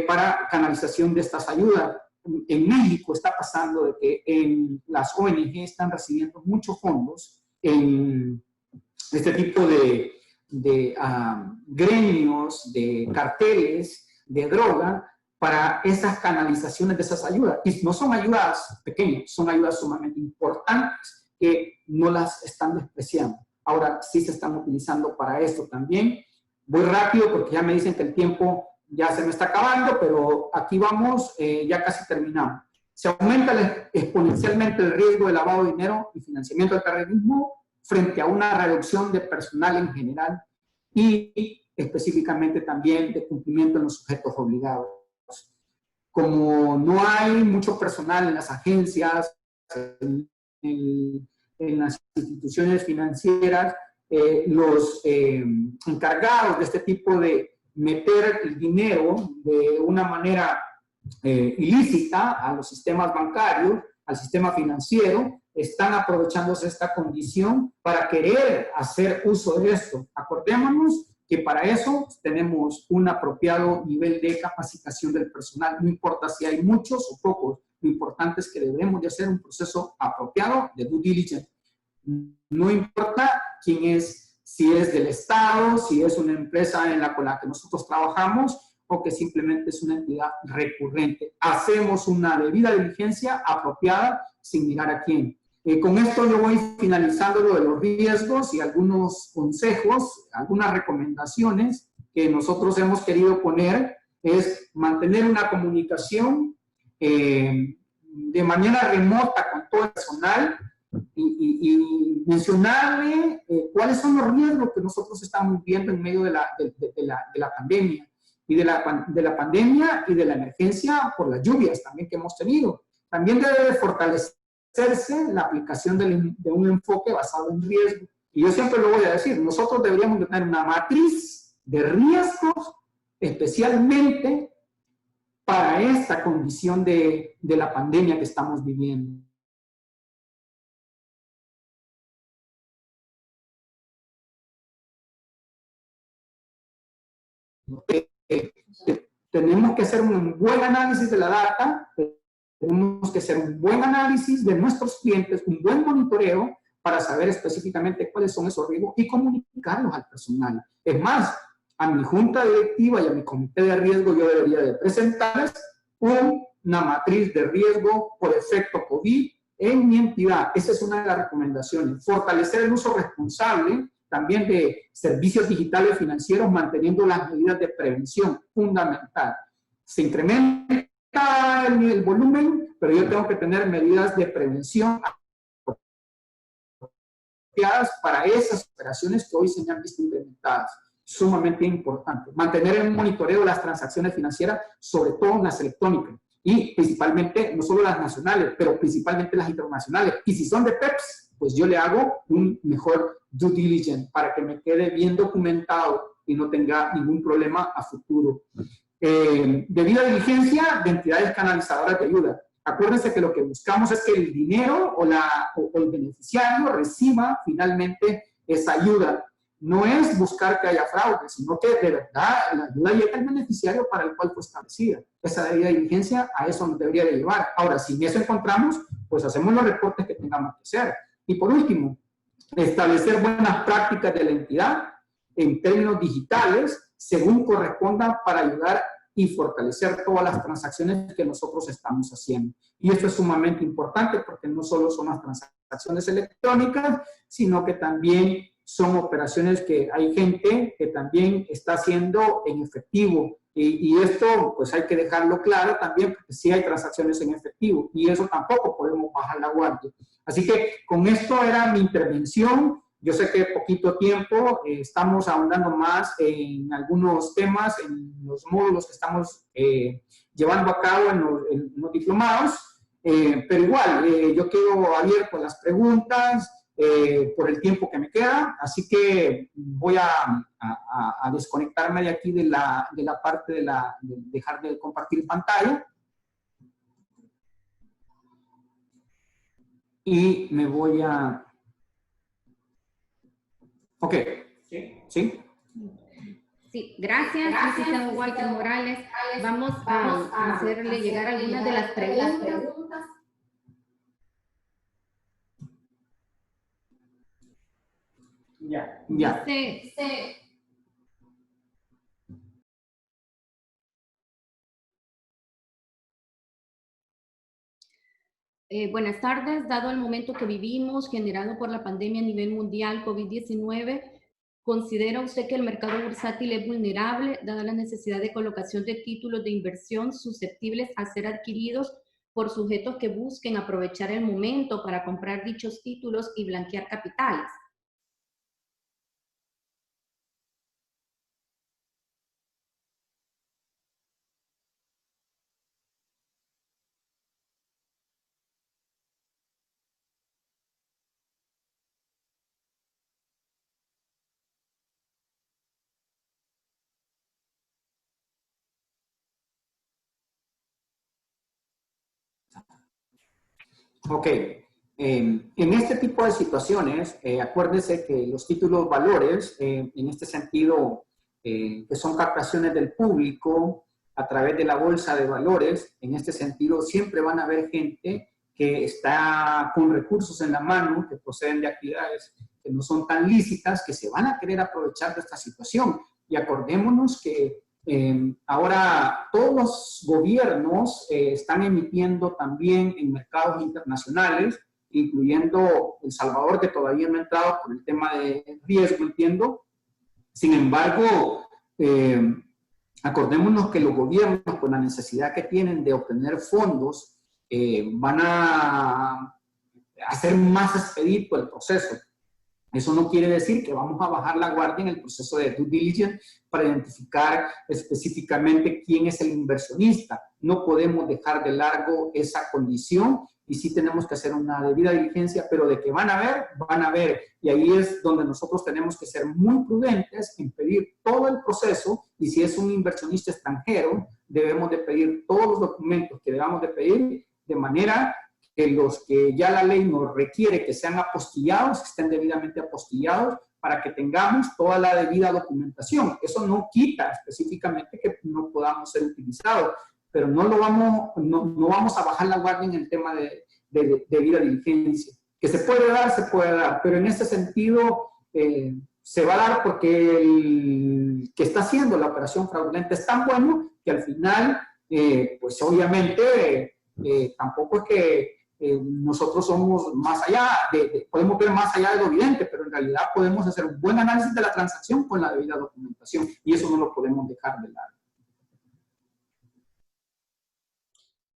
para canalización de estas ayudas. En México está pasando de que las ONG están recibiendo muchos fondos en este tipo de gremios, de carteles, de droga, para esas canalizaciones de esas ayudas. Y no son ayudas pequeñas, son ayudas sumamente importantes que no las están despreciando. Ahora sí se están utilizando para esto también. Voy rápido porque ya me dicen que el tiempo ya se me está acabando, pero aquí vamos, ya casi terminamos. Se aumenta exponencialmente el riesgo de lavado de dinero y financiamiento del terrorismo frente a una reducción de personal en general y específicamente también de cumplimiento en los sujetos obligados. Como no hay mucho personal en las agencias, en las instituciones financieras, los encargados de este tipo de meter el dinero de una manera ilícita a los sistemas bancarios, al sistema financiero, están aprovechándose esta condición para querer hacer uso de esto. Acordémonos que para eso tenemos un apropiado nivel de capacitación del personal. No importa si hay muchos o pocos, lo importante es que debemos de hacer un proceso apropiado de due diligence. No importa quién es, si es del Estado, si es una empresa con la que nosotros trabajamos o que simplemente es una entidad recurrente. Hacemos una debida diligencia apropiada sin mirar a quién. Con esto yo voy finalizando lo de los riesgos y algunos consejos, algunas recomendaciones que nosotros hemos querido poner es mantener una comunicación de manera remota con todo el personal y mencionarle cuáles son los riesgos que nosotros estamos viendo en medio de la pandemia y de la pandemia y de la emergencia por las lluvias también que hemos tenido. También debe fortalecerse la aplicación de un enfoque basado en riesgo. Y yo siempre lo voy a decir, nosotros deberíamos tener una matriz de riesgos especialmente para esta condición de la pandemia que estamos viviendo. Tenemos que hacer un buen análisis de la data, tenemos que hacer un buen análisis de nuestros clientes, un buen monitoreo para saber específicamente cuáles son esos riesgos y comunicarlos al personal. Es más, a mi junta directiva y a mi comité de riesgo yo debería de presentarles una matriz de riesgo por efecto COVID en mi entidad. Esa es una de las recomendaciones. Fortalecer el uso responsable también de servicios digitales financieros, manteniendo las medidas de prevención, fundamental. Se incrementa el volumen, pero yo tengo que tener medidas de prevención apropiadas para esas operaciones que hoy se me han visto incrementadas. Sumamente importante. Mantener el monitoreo de las transacciones financieras, sobre todo las electrónicas, y principalmente, no solo las nacionales, pero principalmente las internacionales. Y si son de PEPs, pues yo le hago un mejor due diligence para que me quede bien documentado y no tenga ningún problema a futuro. Debida diligencia de entidades canalizadoras de ayuda. Acuérdense que lo que buscamos es que el dinero o el beneficiario reciba finalmente esa ayuda. No es buscar que haya fraude, sino que de verdad la ayuda llega al beneficiario para el cual fue establecida. Esa debida diligencia a eso nos debería de llevar. Ahora, si en eso encontramos, pues hacemos los reportes que tengamos que hacer. Y por último, establecer buenas prácticas de la entidad en términos digitales, según corresponda, para ayudar y fortalecer todas las transacciones que nosotros estamos haciendo. Y esto es sumamente importante porque no solo son las transacciones electrónicas, sino que también son operaciones que hay gente que también está haciendo en efectivo. Y esto, pues hay que dejarlo claro también, porque sí hay transacciones en efectivo, y eso tampoco podemos bajar la guardia. Así que con esto era mi intervención. Yo sé que poquito tiempo, estamos ahondando más en algunos temas, en los módulos que estamos llevando a cabo en los diplomados, pero igual, yo quedo abierto a las preguntas por el tiempo que me queda, así que voy a desconectarme de aquí de la parte de dejar de compartir pantalla. Y me voy a... Ok, ¿sí? Sí, gracias, licenciado Walter Morales. Vamos a hacerle llegar algunas de las preguntas. Ya. Buenas tardes. Dado el momento que vivimos, generado por la pandemia a nivel mundial COVID-19, ¿considera usted que el mercado bursátil es vulnerable, dada la necesidad de colocación de títulos de inversión susceptibles a ser adquiridos por sujetos que busquen aprovechar el momento para comprar dichos títulos y blanquear capitales? Ok. En este tipo de situaciones, acuérdense que los títulos valores, en este sentido, que son captaciones del público a través de la bolsa de valores, en este sentido siempre van a haber gente que está con recursos en la mano, que proceden de actividades que no son tan lícitas, que se van a querer aprovechar de esta situación. Y acordémonos que ahora todos los gobiernos están emitiendo también en mercados internacionales, incluyendo El Salvador, que todavía no ha entrado por el tema de riesgo, entiendo. Sin embargo, acordémonos que los gobiernos, con la necesidad que tienen de obtener fondos, van a hacer más expedito el proceso. Eso no quiere decir que vamos a bajar la guardia en el proceso de due diligence para identificar específicamente quién es el inversionista. No podemos dejar de largo esa condición y sí tenemos que hacer una debida diligencia, pero de que van a ver. Y ahí es donde nosotros tenemos que ser muy prudentes en pedir todo el proceso, y si es un inversionista extranjero, debemos de pedir todos los documentos que debamos de pedir, de manera que los que ya la ley nos requiere que sean apostillados, que estén debidamente apostillados, para que tengamos toda la debida documentación. Eso no quita específicamente que no podamos ser utilizados, pero no vamos a bajar la guardia en el tema de debida diligencia. Que se puede dar, pero en este sentido se va a dar porque el que está haciendo la operación fraudulenta es tan bueno que al final, pues obviamente, tampoco es que nosotros somos más allá, podemos ver más allá de lo evidente, pero en realidad podemos hacer un buen análisis de la transacción con la debida documentación, y eso no lo podemos dejar de lado.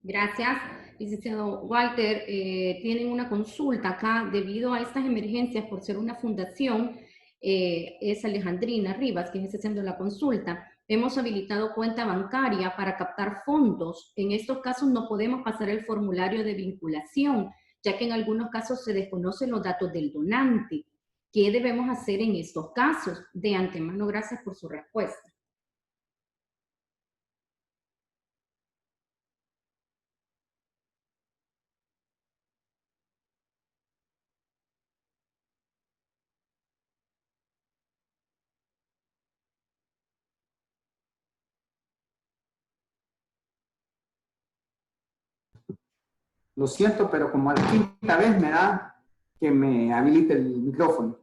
Gracias, licenciado Walter. Tienen una consulta acá. Debido a estas emergencias, por ser una fundación, es Alejandrina Rivas quien está haciendo la consulta. Hemos habilitado cuenta bancaria para captar fondos. En estos casos no podemos pasar el formulario de vinculación, ya que en algunos casos se desconocen los datos del donante. ¿Qué debemos hacer en estos casos? De antemano, gracias por su respuesta. Lo siento, pero como a la quinta vez me da que me habilite el micrófono.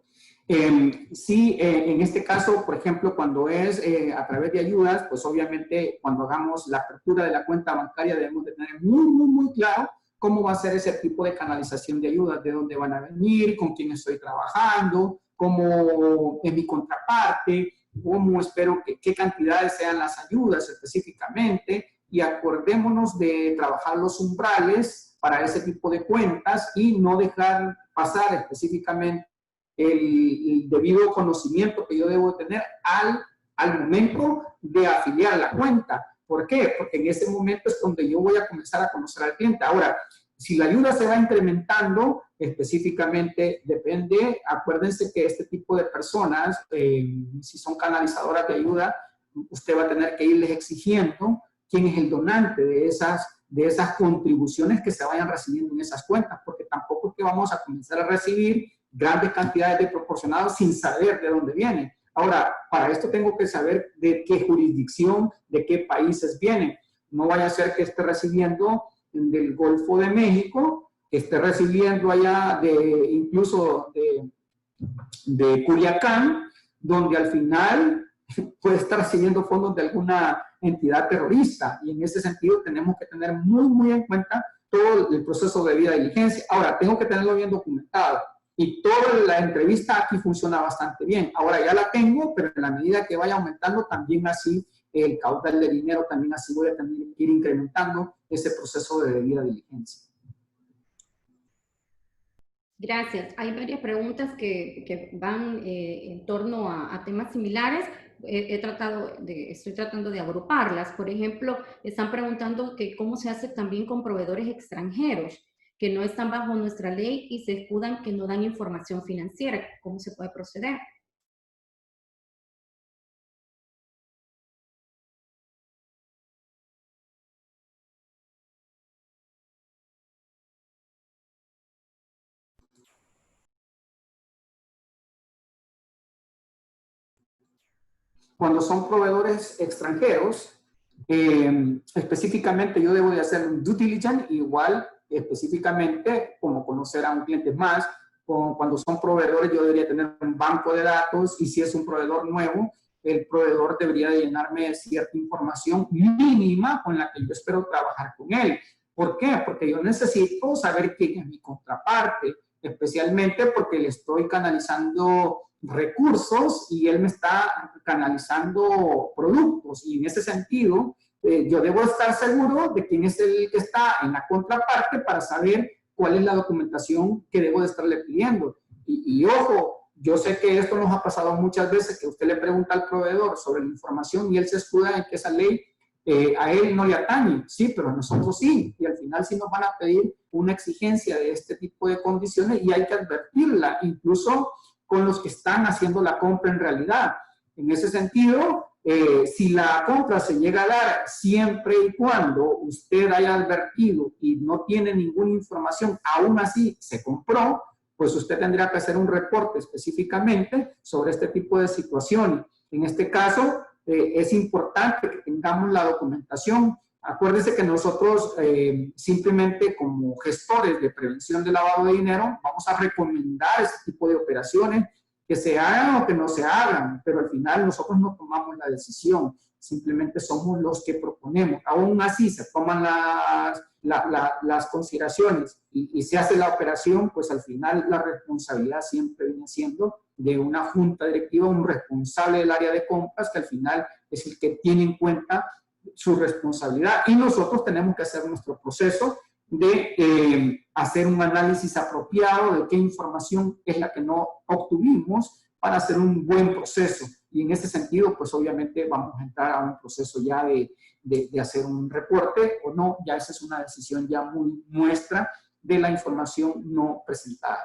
Sí, en este caso, por ejemplo, cuando es a través de ayudas, pues obviamente cuando hagamos la apertura de la cuenta bancaria debemos de tener muy claro cómo va a ser ese tipo de canalización de ayudas, de dónde van a venir, con quién estoy trabajando, cómo es mi contraparte, cómo espero qué cantidades sean las ayudas específicamente, y acordémonos de trabajar los umbrales para ese tipo de cuentas y no dejar pasar específicamente el debido conocimiento que yo debo tener al momento de afiliar la cuenta. ¿Por qué? Porque en ese momento es donde yo voy a comenzar a conocer al cliente. Ahora, si la ayuda se va incrementando, específicamente depende, acuérdense que este tipo de personas, si son canalizadoras de ayuda, usted va a tener que irles exigiendo quién es el donante de esas contribuciones que se vayan recibiendo en esas cuentas, porque tampoco es que vamos a comenzar a recibir grandes cantidades de proporcionados sin saber de dónde vienen. Ahora, para esto tengo que saber de qué jurisdicción, de qué países vienen. No vaya a ser que esté recibiendo del Golfo de México, que esté recibiendo allá incluso de Culiacán, donde al final puede estar recibiendo fondos de alguna entidad terrorista. Y en ese sentido tenemos que tener muy en cuenta todo el proceso de debida diligencia. Ahora, tengo que tenerlo bien documentado. Y toda la entrevista aquí funciona bastante bien. Ahora ya la tengo, pero en la medida que vaya aumentando, también así el caudal de dinero, también así voy a tener que ir incrementando ese proceso de debida diligencia. Gracias. Hay varias preguntas que van en torno a temas similares. Estoy tratando de agruparlas. Por ejemplo, están preguntando que cómo se hace también con proveedores extranjeros que no están bajo nuestra ley y se escudan que no dan información financiera. ¿Cómo se puede proceder? Cuando son proveedores extranjeros, específicamente yo debo de hacer un due diligence, igual específicamente como conocer a un cliente más. Cuando son proveedores yo debería tener un banco de datos, y si es un proveedor nuevo, el proveedor debería de llenarme cierta información mínima con la que yo espero trabajar con él. ¿Por qué? Porque yo necesito saber quién es mi contraparte, especialmente porque le estoy canalizando recursos y él me está canalizando productos, y en ese sentido yo debo estar seguro de quién es el que está en la contraparte para saber cuál es la documentación que debo de estarle pidiendo. Y ojo, yo sé que esto nos ha pasado muchas veces, que usted le pregunta al proveedor sobre la información y él se escuda en que esa ley a él no le atañe. Sí, pero a nosotros sí, y al final sí nos van a pedir una exigencia de este tipo de condiciones y hay que advertirla, incluso con los que están haciendo la compra en realidad. En ese sentido, si la compra se llega a dar siempre y cuando usted haya advertido y no tiene ninguna información, aún así se compró, pues usted tendría que hacer un reporte específicamente sobre este tipo de situaciones. En este caso, es importante que tengamos la documentación. Acuérdense que nosotros simplemente como gestores de prevención de lavado de dinero vamos a recomendar ese tipo de operaciones, que se hagan o que no se hagan, pero al final nosotros no tomamos la decisión, simplemente somos los que proponemos. Aún así se toman las consideraciones y se hace la operación, pues al final la responsabilidad siempre viene siendo de una junta directiva, un responsable del área de compras, que al final es el que tiene en cuenta su responsabilidad, y nosotros tenemos que hacer nuestro proceso de hacer un análisis apropiado de qué información es la que no obtuvimos para hacer un buen proceso. Y en ese sentido, pues obviamente vamos a entrar a un proceso ya de hacer un reporte o no, ya esa es una decisión ya muy nuestra de la información no presentada.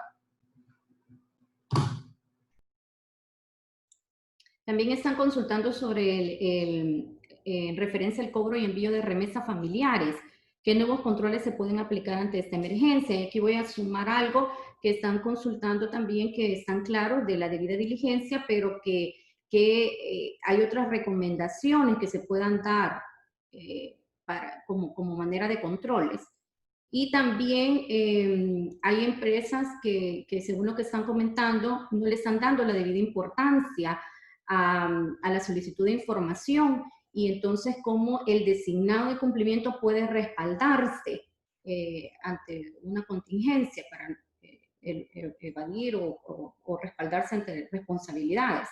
También están consultando sobre en referencia al cobro y envío de remesas familiares. ¿Qué nuevos controles se pueden aplicar ante esta emergencia? Y aquí voy a sumar algo que están consultando también, que están claros de la debida diligencia, pero que hay otras recomendaciones que se puedan dar como manera de controles. Y también hay empresas que según lo que están comentando no le están dando la debida importancia a la solicitud de información, y entonces cómo el designado de cumplimiento puede respaldarse ante una contingencia para evadir o respaldarse ante responsabilidades.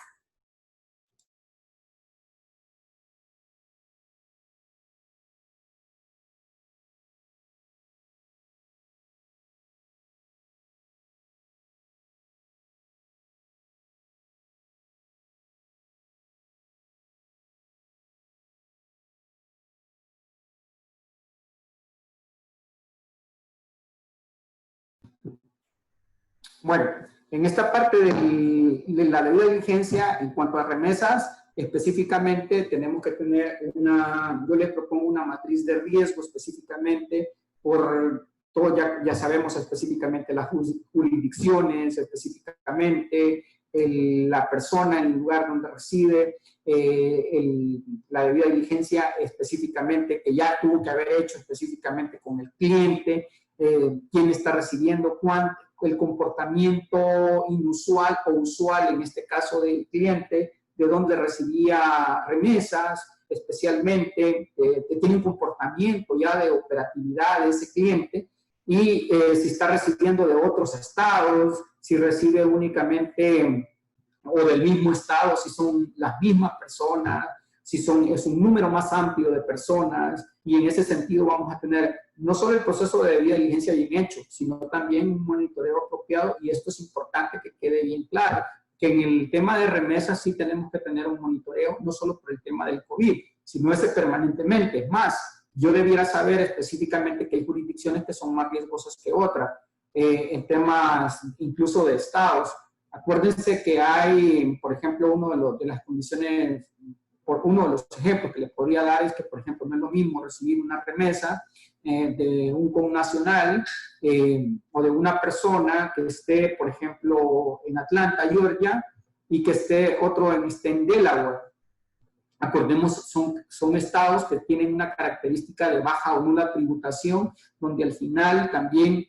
Bueno, en esta parte de la debida diligencia, en cuanto a remesas, específicamente tenemos que tener yo les propongo una matriz de riesgo específicamente por todo, ya sabemos específicamente las jurisdicciones, específicamente la persona en el lugar donde reside, la debida diligencia específicamente que ya tuvo que haber hecho específicamente con el cliente, quién está recibiendo, el comportamiento inusual o usual, en este caso del cliente, de dónde recibía remesas, especialmente, tiene un comportamiento ya de operatividad de ese cliente, y si está recibiendo de otros estados, si recibe únicamente o del mismo estado, si son las mismas personas, si es un número más amplio de personas, y en ese sentido vamos a tener no solo el proceso de debida diligencia bien hecho, sino también un monitoreo apropiado, y esto es importante que quede bien claro, que en el tema de remesas sí tenemos que tener un monitoreo, no solo por el tema del COVID, sino ese permanentemente. Es más, yo debiera saber específicamente que hay jurisdicciones que son más riesgosas que otras, en temas incluso de estados. Acuérdense que hay, por ejemplo, de las condiciones, por uno de los ejemplos que les podría dar es que, por ejemplo, no es lo mismo recibir una remesa de un connacional o de una persona que esté, por ejemplo, en Atlanta, Georgia, y que esté en Delaware. Acordemos, son estados que tienen una característica de baja o nula tributación, donde al final también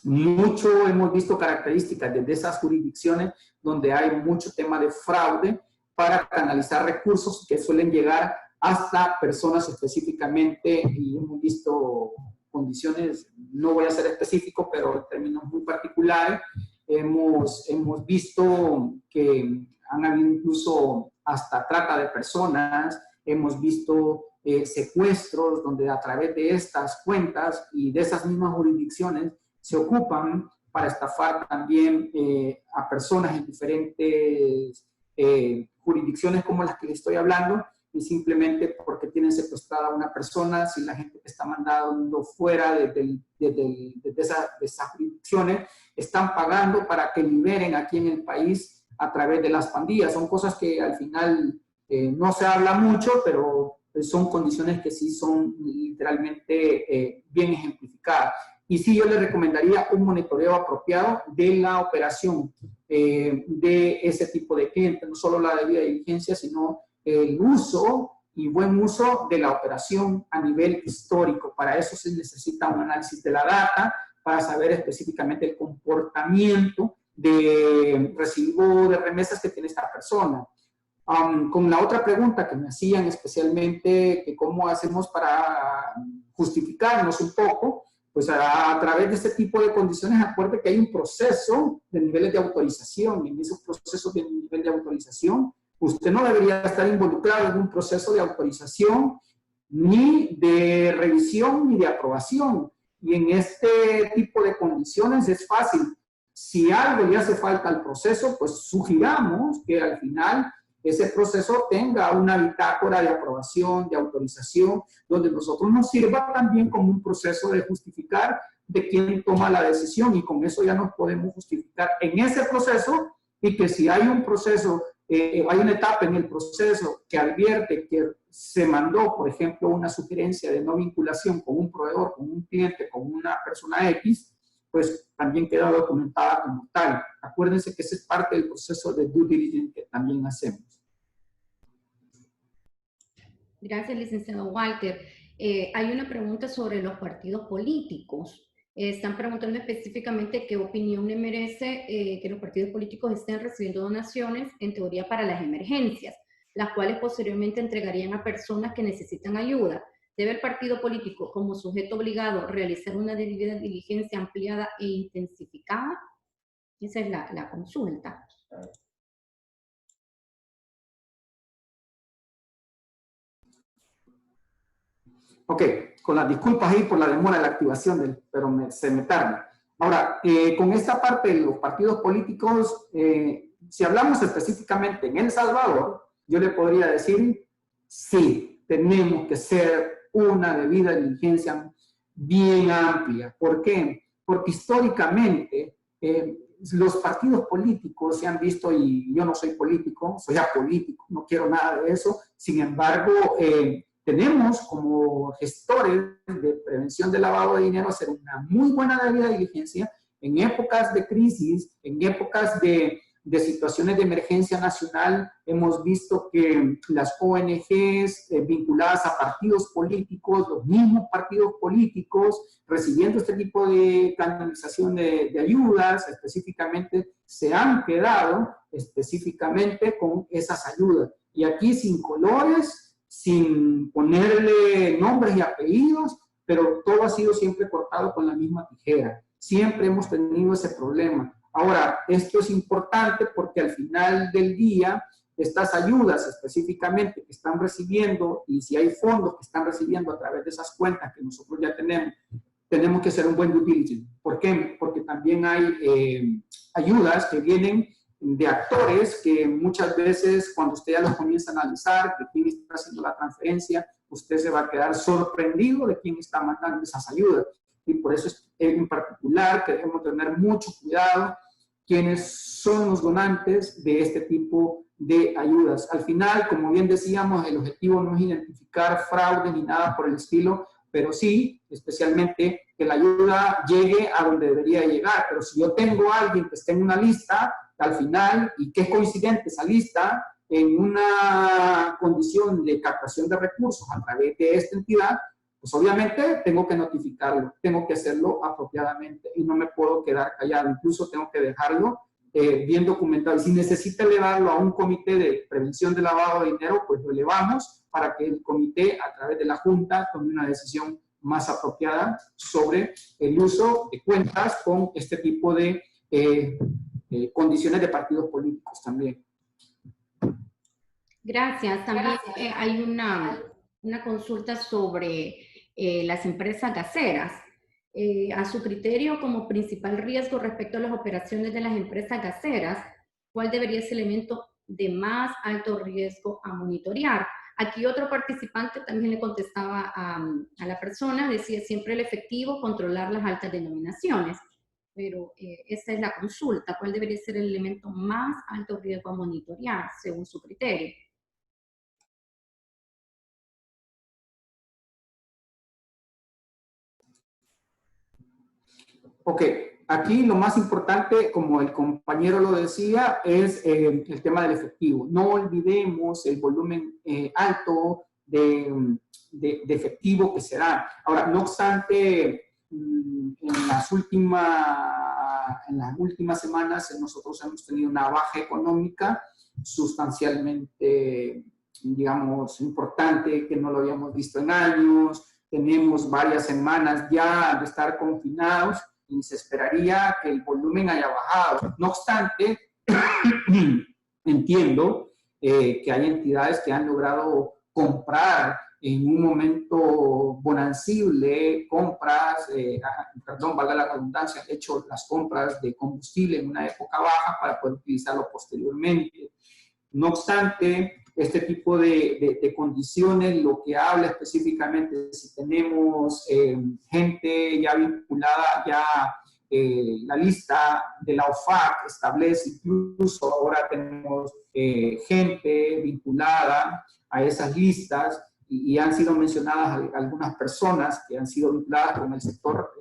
mucho hemos visto características desde esas jurisdicciones donde hay mucho tema de fraude para canalizar recursos que suelen llegar hasta personas específicamente, y hemos visto condiciones, no voy a ser específico, pero en términos muy particulares, hemos visto que han habido incluso hasta trata de personas, hemos visto secuestros donde a través de estas cuentas y de esas mismas jurisdicciones se ocupan para estafar también a personas en diferentes jurisdicciones como las que les estoy hablando, y simplemente porque tienen secuestrada a una persona, si la gente que está mandando fuera de esas jurisdicciones, están pagando para que liberen aquí en el país a través de las pandillas. Son cosas que al final no se habla mucho, pero son condiciones que sí son literalmente bien ejemplificadas. Y sí, yo le recomendaría un monitoreo apropiado de la operación de ese tipo de clientes, no solo la debida diligencia, sino el uso y buen uso de la operación a nivel histórico. Para eso se necesita un análisis de la data, para saber específicamente el comportamiento de recibo de remesas que tiene esta persona. Con la otra pregunta que me hacían especialmente, que cómo hacemos para justificarnos un poco, pues a través de este tipo de condiciones, acuerde que hay un proceso de niveles de autorización, y en esos procesos de nivel de autorización, usted no debería estar involucrado en un proceso de autorización, ni de revisión, ni de aprobación. Y en este tipo de condiciones es fácil. Si algo le hace falta al proceso, pues sugiramos que al final ese proceso tenga una bitácora de aprobación, de autorización, donde nosotros nos sirva también como un proceso de justificar de quién toma la decisión, y con eso ya nos podemos justificar en ese proceso, y que si hay un proceso, hay una etapa en el proceso que advierte que se mandó, por ejemplo, una sugerencia de no vinculación con un proveedor, con un cliente, con una persona X, pues también queda documentada como tal. Acuérdense que ese es parte del proceso de due diligence que también hacemos. Gracias, licenciado Walter. Hay una pregunta sobre los partidos políticos. Están preguntando específicamente qué opinión le merece que los partidos políticos estén recibiendo donaciones, en teoría para las emergencias, las cuales posteriormente entregarían a personas que necesitan ayuda. ¿Debe el partido político, como sujeto obligado, realizar una debida diligencia ampliada e intensificada? Esa es la consulta. Ok, con las disculpas ahí por la demora de la activación, pero se me tarda. Ahora, con esta parte de los partidos políticos, si hablamos específicamente en El Salvador, yo le podría decir, sí, tenemos que hacer una debida diligencia bien amplia. ¿Por qué? Porque históricamente los partidos políticos se han visto, y yo no soy político, soy apolítico, no quiero nada de eso, sin embargo, tenemos como gestores de prevención del lavado de dinero hacer una muy buena debida diligencia en épocas de crisis, en épocas de situaciones de emergencia nacional. Hemos visto que las ONGs vinculadas a partidos políticos, los mismos partidos políticos, recibiendo este tipo de canalización de ayudas, específicamente, se han quedado específicamente con esas ayudas. Y aquí sin colores, sin ponerle nombres y apellidos, pero todo ha sido siempre cortado con la misma tijera. Siempre hemos tenido ese problema. Ahora, esto es importante porque al final del día, estas ayudas específicamente que están recibiendo, y si hay fondos que están recibiendo a través de esas cuentas que nosotros ya tenemos que hacer un buen due diligence. ¿Por qué? Porque también hay ayudas que vienen de actores que muchas veces cuando usted ya los comienza a analizar de quién está haciendo la transferencia, usted se va a quedar sorprendido de quién está mandando esas ayudas. Y por eso en particular que debemos tener mucho cuidado quiénes son los donantes de este tipo de ayudas. Al final, como bien decíamos, el objetivo no es identificar fraude ni nada por el estilo, pero sí, especialmente, que la ayuda llegue a donde debería llegar. Pero si yo tengo a alguien que esté en una lista, al final, y que es coincidente esa lista, en una condición de captación de recursos a través de esta entidad, pues obviamente tengo que notificarlo, tengo que hacerlo apropiadamente y no me puedo quedar callado, incluso tengo que dejarlo bien documentado. Y si necesita elevarlo a un comité de prevención de lavado de dinero, pues lo elevamos para que el comité, a través de la Junta, tome una decisión más apropiada sobre el uso de cuentas con este tipo de condiciones de partidos políticos también. Gracias. También hay una consulta sobre las empresas gaseras. A su criterio, como principal riesgo respecto a las operaciones de las empresas gaseras, ¿cuál debería ser el elemento de más alto riesgo a monitorear? Aquí otro participante también le contestaba a la persona, decía siempre el efectivo, controlar las altas denominaciones. Pero esta es la consulta. ¿Cuál debería ser el elemento más alto riesgo a monitorear según su criterio? Ok, aquí lo más importante, como el compañero lo decía, es el tema del efectivo. No olvidemos el volumen alto de efectivo que se da. Ahora, no obstante, en las últimas semanas nosotros hemos tenido una baja económica sustancialmente, digamos, importante, que no lo habíamos visto en años. Tenemos varias semanas ya de estar confinados y se esperaría que el volumen haya bajado. No obstante, entiendo que hay entidades que han logrado comprar en un momento bonancible, compras, perdón, valga la redundancia, han hecho las compras de combustible en una época baja para poder utilizarlo posteriormente. No obstante, este tipo de condiciones, lo que habla específicamente, si tenemos gente ya vinculada, ya la lista de la OFAC establece, incluso ahora tenemos gente vinculada a esas listas y han sido mencionadas algunas personas que han sido vinculadas con el sector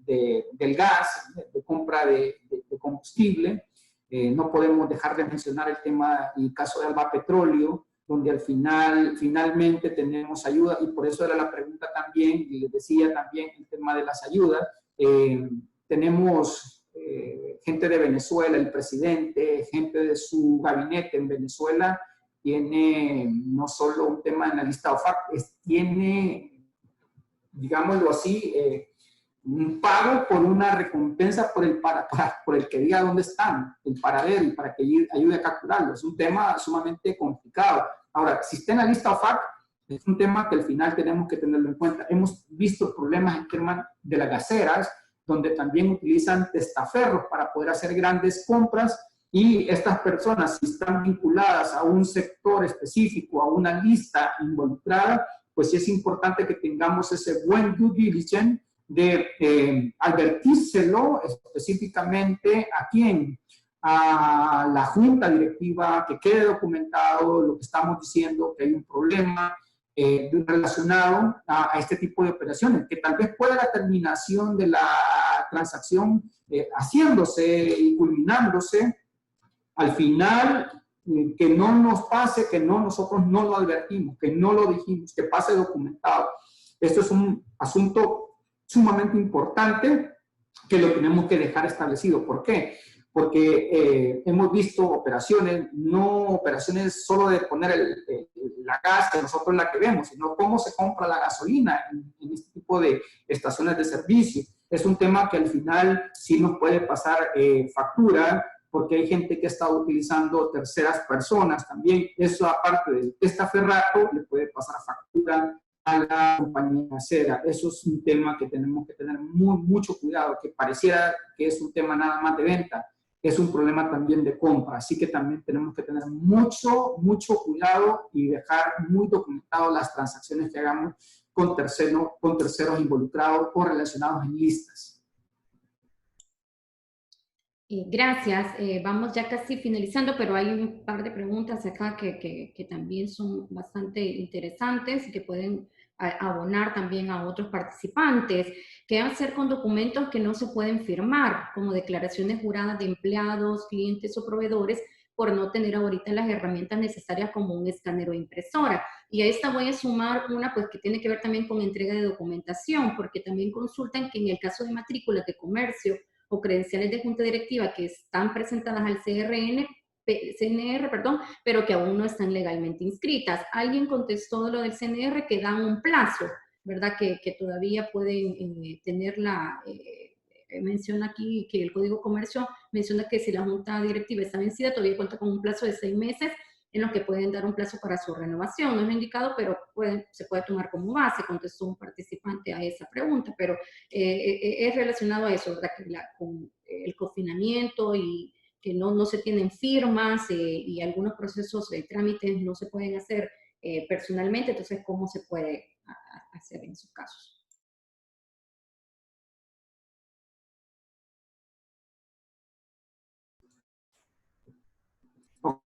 del gas, de compra de combustible. No podemos dejar de mencionar el tema y el caso de Alba Petróleo, donde al finalmente tenemos ayuda, y por eso era la pregunta también, y les decía también el tema de las ayudas. Tenemos gente de Venezuela, el presidente, gente de su gabinete en Venezuela, tiene no solo un tema en la lista OFAC, tiene, digámoslo así, un pago por una recompensa por el que diga dónde están, el paradero, y para que ayude a capturarlo. Es un tema sumamente complicado. Ahora, si está en la lista OFAC, es un tema que al final tenemos que tenerlo en cuenta. Hemos visto problemas en temas de las gaseras, donde también utilizan testaferros para poder hacer grandes compras, y estas personas, si están vinculadas a un sector específico, a una lista involucrada, pues sí es importante que tengamos ese buen due diligence de advertírselo específicamente a quién, a la junta directiva, que quede documentado lo que estamos diciendo, que hay un problema relacionado a este tipo de operaciones, que tal vez pueda la terminación de la transacción haciéndose y culminándose. Al final, que no nos pase, que nosotros no lo advertimos, que no lo dijimos, que pase documentado. Esto es un asunto sumamente importante que lo tenemos que dejar establecido. ¿Por qué? Porque hemos visto operaciones, no operaciones solo de poner la gas, que nosotros la que vemos, sino cómo se compra la gasolina en este tipo de estaciones de servicio. Es un tema que al final sí nos puede pasar factura, porque hay gente que está utilizando terceras personas también. Eso, aparte del testaferrato, le puede pasar factura a la compañía gasera. Eso es un tema que tenemos que tener mucho cuidado, que pareciera que es un tema nada más de venta, es un problema también de compra. Así que también tenemos que tener mucho cuidado y dejar muy documentado las transacciones que hagamos con terceros involucrados o relacionados en listas. Gracias. Vamos ya casi finalizando, pero hay un par de preguntas acá que también son bastante interesantes y que pueden abonar también a otros participantes. ¿Qué hacer con documentos que no se pueden firmar, como declaraciones juradas de empleados, clientes o proveedores, por no tener ahorita las herramientas necesarias como un escáner o impresora? Y a esta voy a sumar una pues que tiene que ver también con entrega de documentación, porque también consultan que en el caso de matrículas de comercio o credenciales de junta directiva que están presentadas al CNR, pero que aún no están legalmente inscritas. Alguien contestó lo del CNR que dan un plazo, ¿verdad? Que todavía pueden tener menciona aquí que el Código de Comercio menciona que si la junta directiva está vencida, todavía cuenta con un plazo de 6 meses en lo que pueden dar un plazo para su renovación. No es lo indicado, pero se puede tomar como base, contestó un participante a esa pregunta, pero es relacionado a eso, ¿verdad? Con el confinamiento y que no se tienen firmas y algunos procesos de trámites no se pueden hacer personalmente, entonces, ¿cómo se puede hacer en esos casos?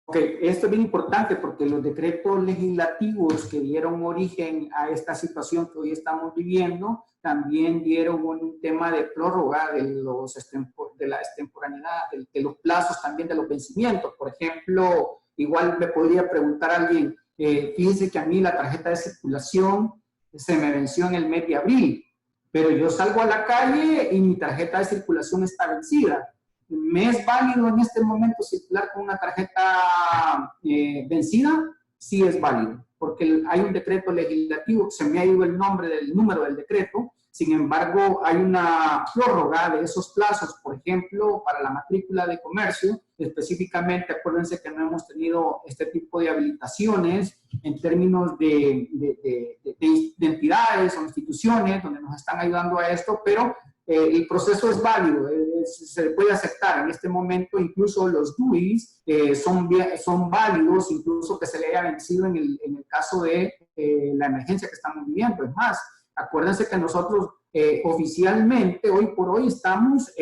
Ok, esto es bien importante porque los decretos legislativos que dieron origen a esta situación que hoy estamos viviendo también dieron un tema de prórroga de la extemporaneidad, de los plazos también de los vencimientos. Por ejemplo, igual me podría preguntar a alguien, fíjense que a mí la tarjeta de circulación se me venció en el mes de abril, pero yo salgo a la calle y mi tarjeta de circulación está vencida. ¿Me es válido en este momento circular con una tarjeta vencida? Sí es válido, porque hay un decreto legislativo, se me ha ido el número del decreto, sin embargo hay una prórroga de esos plazos, por ejemplo, para la matrícula de comercio, específicamente, acuérdense que no hemos tenido este tipo de habilitaciones en términos de entidades o instituciones donde nos están ayudando a esto, pero el proceso es válido, se puede aceptar en este momento. Incluso los DUIs son válidos, incluso que se le haya vencido en el caso de la emergencia que estamos viviendo. Es más, acuérdense que nosotros oficialmente, hoy por hoy, estamos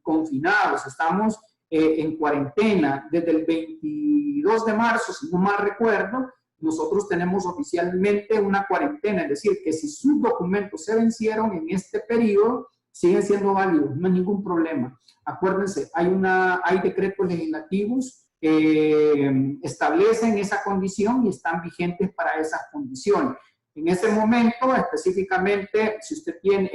confinados, estamos en cuarentena desde el 22 de marzo, si no mal recuerdo. Nosotros tenemos oficialmente una cuarentena, es decir, que si sus documentos se vencieron en este periodo, siguen siendo válidos, no hay ningún problema. Acuérdense, hay decretos legislativos que establecen esa condición y están vigentes para esas condiciones. En ese momento, específicamente, si usted tiene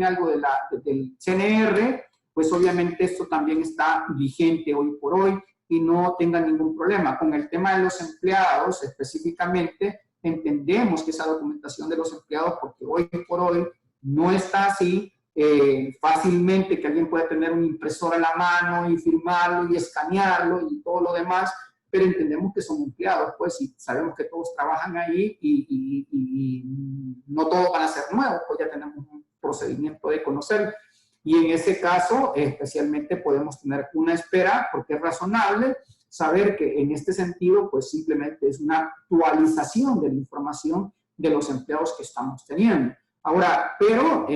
algo del CNR, pues obviamente esto también está vigente hoy por hoy y no tenga ningún problema. Con el tema de los empleados, específicamente, entendemos que esa documentación de los empleados, porque hoy por hoy no está así. Fácilmente que alguien puede tener un impresor a la mano y firmarlo y escanearlo y todo lo demás, pero entendemos que son empleados, pues, y sabemos que todos trabajan ahí y no todos van a ser nuevos, pues ya tenemos un procedimiento de conocer. Y en ese caso, especialmente podemos tener una espera, porque es razonable saber que en este sentido, pues simplemente es una actualización de la información de los empleados que estamos teniendo. Ahora, pero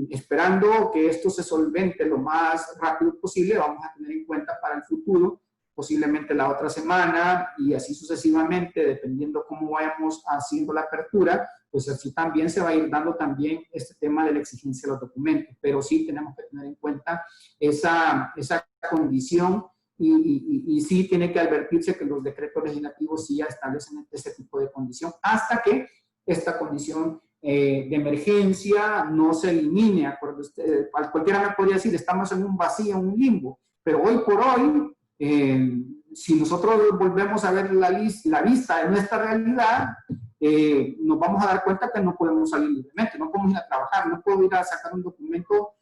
esperando que esto se solvente lo más rápido posible, vamos a tener en cuenta para el futuro, posiblemente la otra semana y así sucesivamente, dependiendo cómo vayamos haciendo la apertura, pues así también se va a ir dando también este tema de la exigencia de los documentos. Pero sí tenemos que tener en cuenta esa condición y sí tiene que advertirse que los decretos legislativos sí ya establecen este tipo de condición hasta que esta condición de emergencia no se elimine. Cualquiera me podría decir, estamos en un vacío, en un limbo, pero hoy por hoy, si nosotros volvemos a ver la vista de nuestra realidad, nos vamos a dar cuenta que no podemos salir libremente, no podemos ir a trabajar, no puedo ir a sacar un documento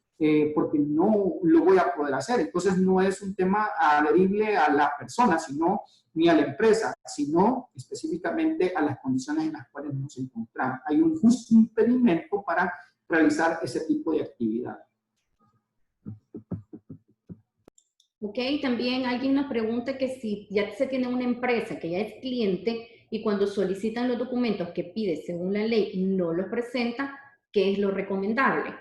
porque no lo voy a poder hacer. Entonces no es un tema adherible a la persona, sino ni a la empresa, sino específicamente a las condiciones en las cuales nos encontramos. Hay un justo impedimento para realizar ese tipo de actividad. Ok, también alguien nos pregunta que si ya se tiene una empresa que ya es cliente y cuando solicitan los documentos que pide según la ley no los presenta, ¿qué es lo recomendable?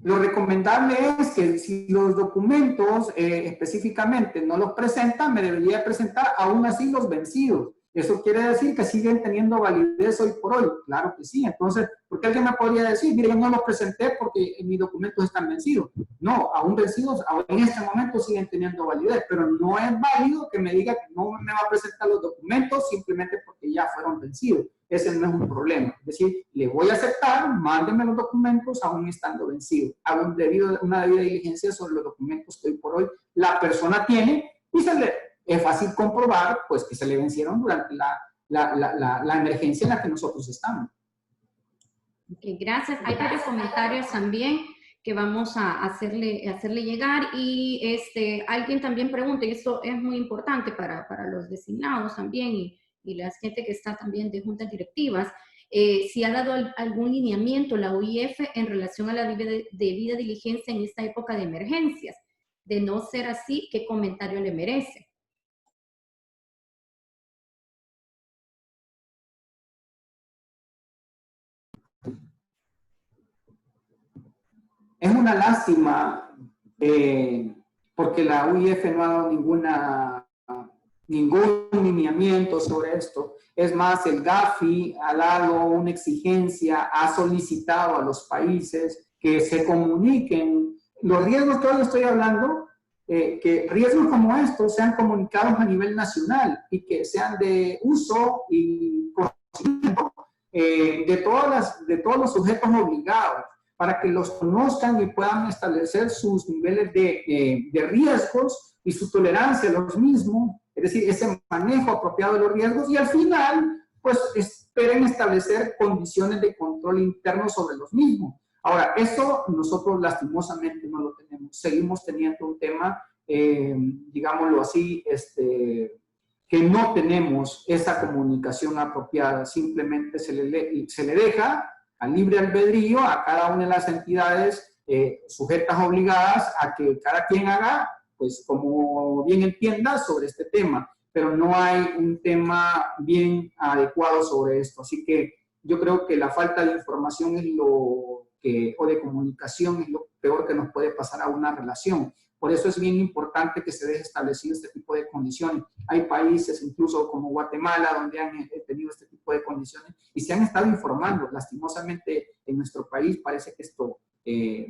Lo recomendable es que si los documentos específicamente no los presentan, me debería presentar aún así los vencidos. ¿Eso quiere decir que siguen teniendo validez hoy por hoy? Claro que sí. Entonces, ¿por qué alguien me podría decir, mire, yo no los presenté porque mis documentos están vencidos? No, aún vencidos, en este momento siguen teniendo validez, pero no es válido que me diga que no me va a presentar los documentos simplemente porque ya fueron vencidos. Ese no es un problema. Es decir, le voy a aceptar, mándenme los documentos aún estando vencidos. Hago una debida diligencia sobre los documentos que hoy por hoy la persona tiene y es fácil comprobar pues, que se le vencieron durante la emergencia en la que nosotros estamos. Okay, gracias. Hay varios comentarios también que vamos a hacerle llegar y alguien también pregunta, y esto es muy importante para los designados también y la gente que está también de juntas directivas, si ha dado algún lineamiento la OIF en relación a la debida diligencia en esta época de emergencias. De no ser así, ¿qué comentario le merece? Es una lástima porque la UIF no ha dado ningún lineamiento sobre esto. Es más, el GAFI ha dado una exigencia, ha solicitado a los países que se comuniquen. Los riesgos que hoy estoy hablando, que riesgos como estos sean comunicados a nivel nacional y que sean de uso y conocimiento de todos los sujetos obligados, para que los conozcan y puedan establecer sus niveles de riesgos y su tolerancia a los mismos, es decir, ese manejo apropiado de los riesgos y al final, pues esperen establecer condiciones de control interno sobre los mismos. Ahora, eso nosotros lastimosamente no lo tenemos. Seguimos teniendo un tema, digámoslo así, que no tenemos esa comunicación apropiada. Simplemente se le deja a libre albedrío a cada una de las entidades sujetas obligadas a que cada quien haga, pues como bien entienda sobre este tema, pero no hay un tema bien adecuado sobre esto. Así que yo creo que la falta de información es o de comunicación es lo peor que nos puede pasar a una relación. Por eso es bien importante que se deje establecido este tipo de condiciones. Hay países, incluso como Guatemala, donde han tenido este tipo de condiciones y se han estado informando. Lastimosamente, en nuestro país parece que esto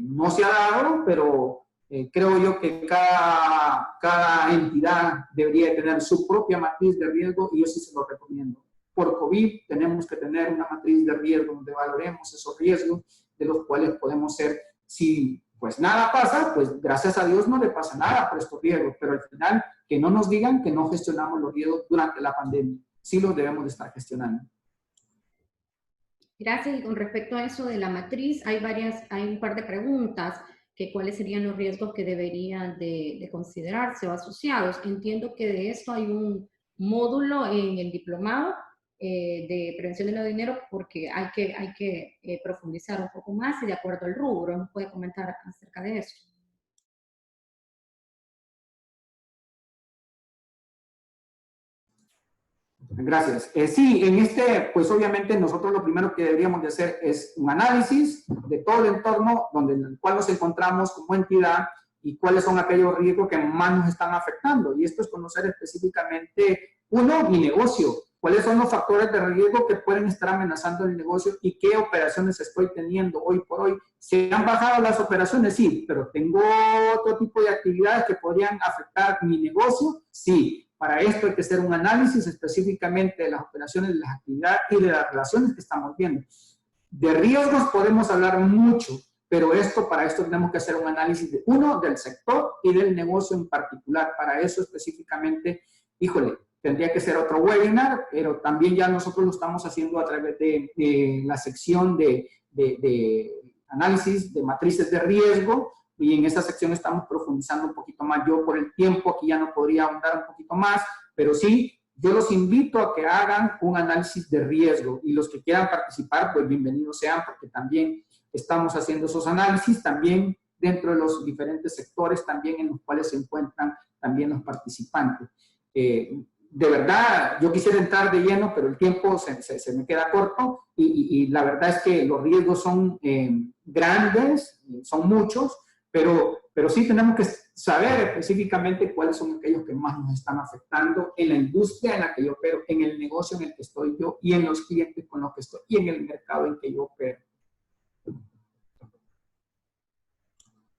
no se ha dado, pero creo yo que cada entidad debería tener su propia matriz de riesgo y yo sí se lo recomiendo. Por COVID tenemos que tener una matriz de riesgo donde valoremos esos riesgos de los cuales podemos ser, si pues nada pasa, pues gracias a Dios no le pasa nada por estos riesgos, pero al final que no nos digan que no gestionamos los riesgos durante la pandemia, sí los debemos de estar gestionando. Gracias. Y con respecto a eso de la matriz, hay un par de preguntas, que cuáles serían los riesgos que deberían de considerarse o asociados. Entiendo que de esto hay un módulo en el diplomado de prevención del lavado de dinero, porque hay que profundizar un poco más y de acuerdo al rubro. ¿Nos puede comentar acerca de eso? Gracias. Sí, en pues obviamente nosotros lo primero que deberíamos de hacer es un análisis de todo el entorno en el cual nos encontramos como entidad y cuáles son aquellos riesgos que más nos están afectando. Y esto es conocer específicamente, uno, mi negocio, cuáles son los factores de riesgo que pueden estar amenazando el negocio y qué operaciones estoy teniendo hoy por hoy. ¿Se han bajado las operaciones? Sí, pero ¿tengo otro tipo de actividades que podrían afectar mi negocio? Sí. Para esto hay que hacer un análisis específicamente de las operaciones, de las actividades y de las relaciones que estamos viendo. De riesgos podemos hablar mucho, pero para esto tenemos que hacer un análisis del sector y del negocio en particular. Para eso específicamente, híjole, tendría que ser otro webinar, pero también ya nosotros lo estamos haciendo a través de la sección de análisis de matrices de riesgo, y en esa sección estamos profundizando un poquito más. Yo por el tiempo aquí ya no podría ahondar un poquito más, pero sí, yo los invito a que hagan un análisis de riesgo, y los que quieran participar, pues bienvenidos sean, porque también estamos haciendo esos análisis, también dentro de los diferentes sectores, también en los cuales se encuentran también los participantes. De verdad, yo quisiera entrar de lleno, pero el tiempo se me queda corto, y la verdad es que los riesgos son grandes, son muchos, pero sí tenemos que saber específicamente cuáles son aquellos que más nos están afectando en la industria en la que yo opero, en el negocio en el que estoy yo, y en los clientes con los que estoy, y en el mercado en que yo opero.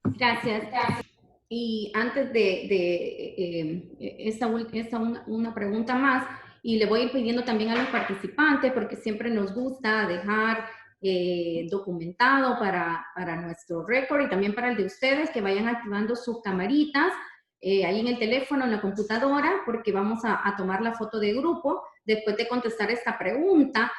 Gracias. Y antes una pregunta más, y le voy a ir pidiendo también a los participantes, porque siempre nos gusta dejar documentado para nuestro récord y también para el de ustedes, que vayan activando sus camaritas ahí en el teléfono, en la computadora, porque vamos a tomar la foto de grupo después de contestar esta pregunta.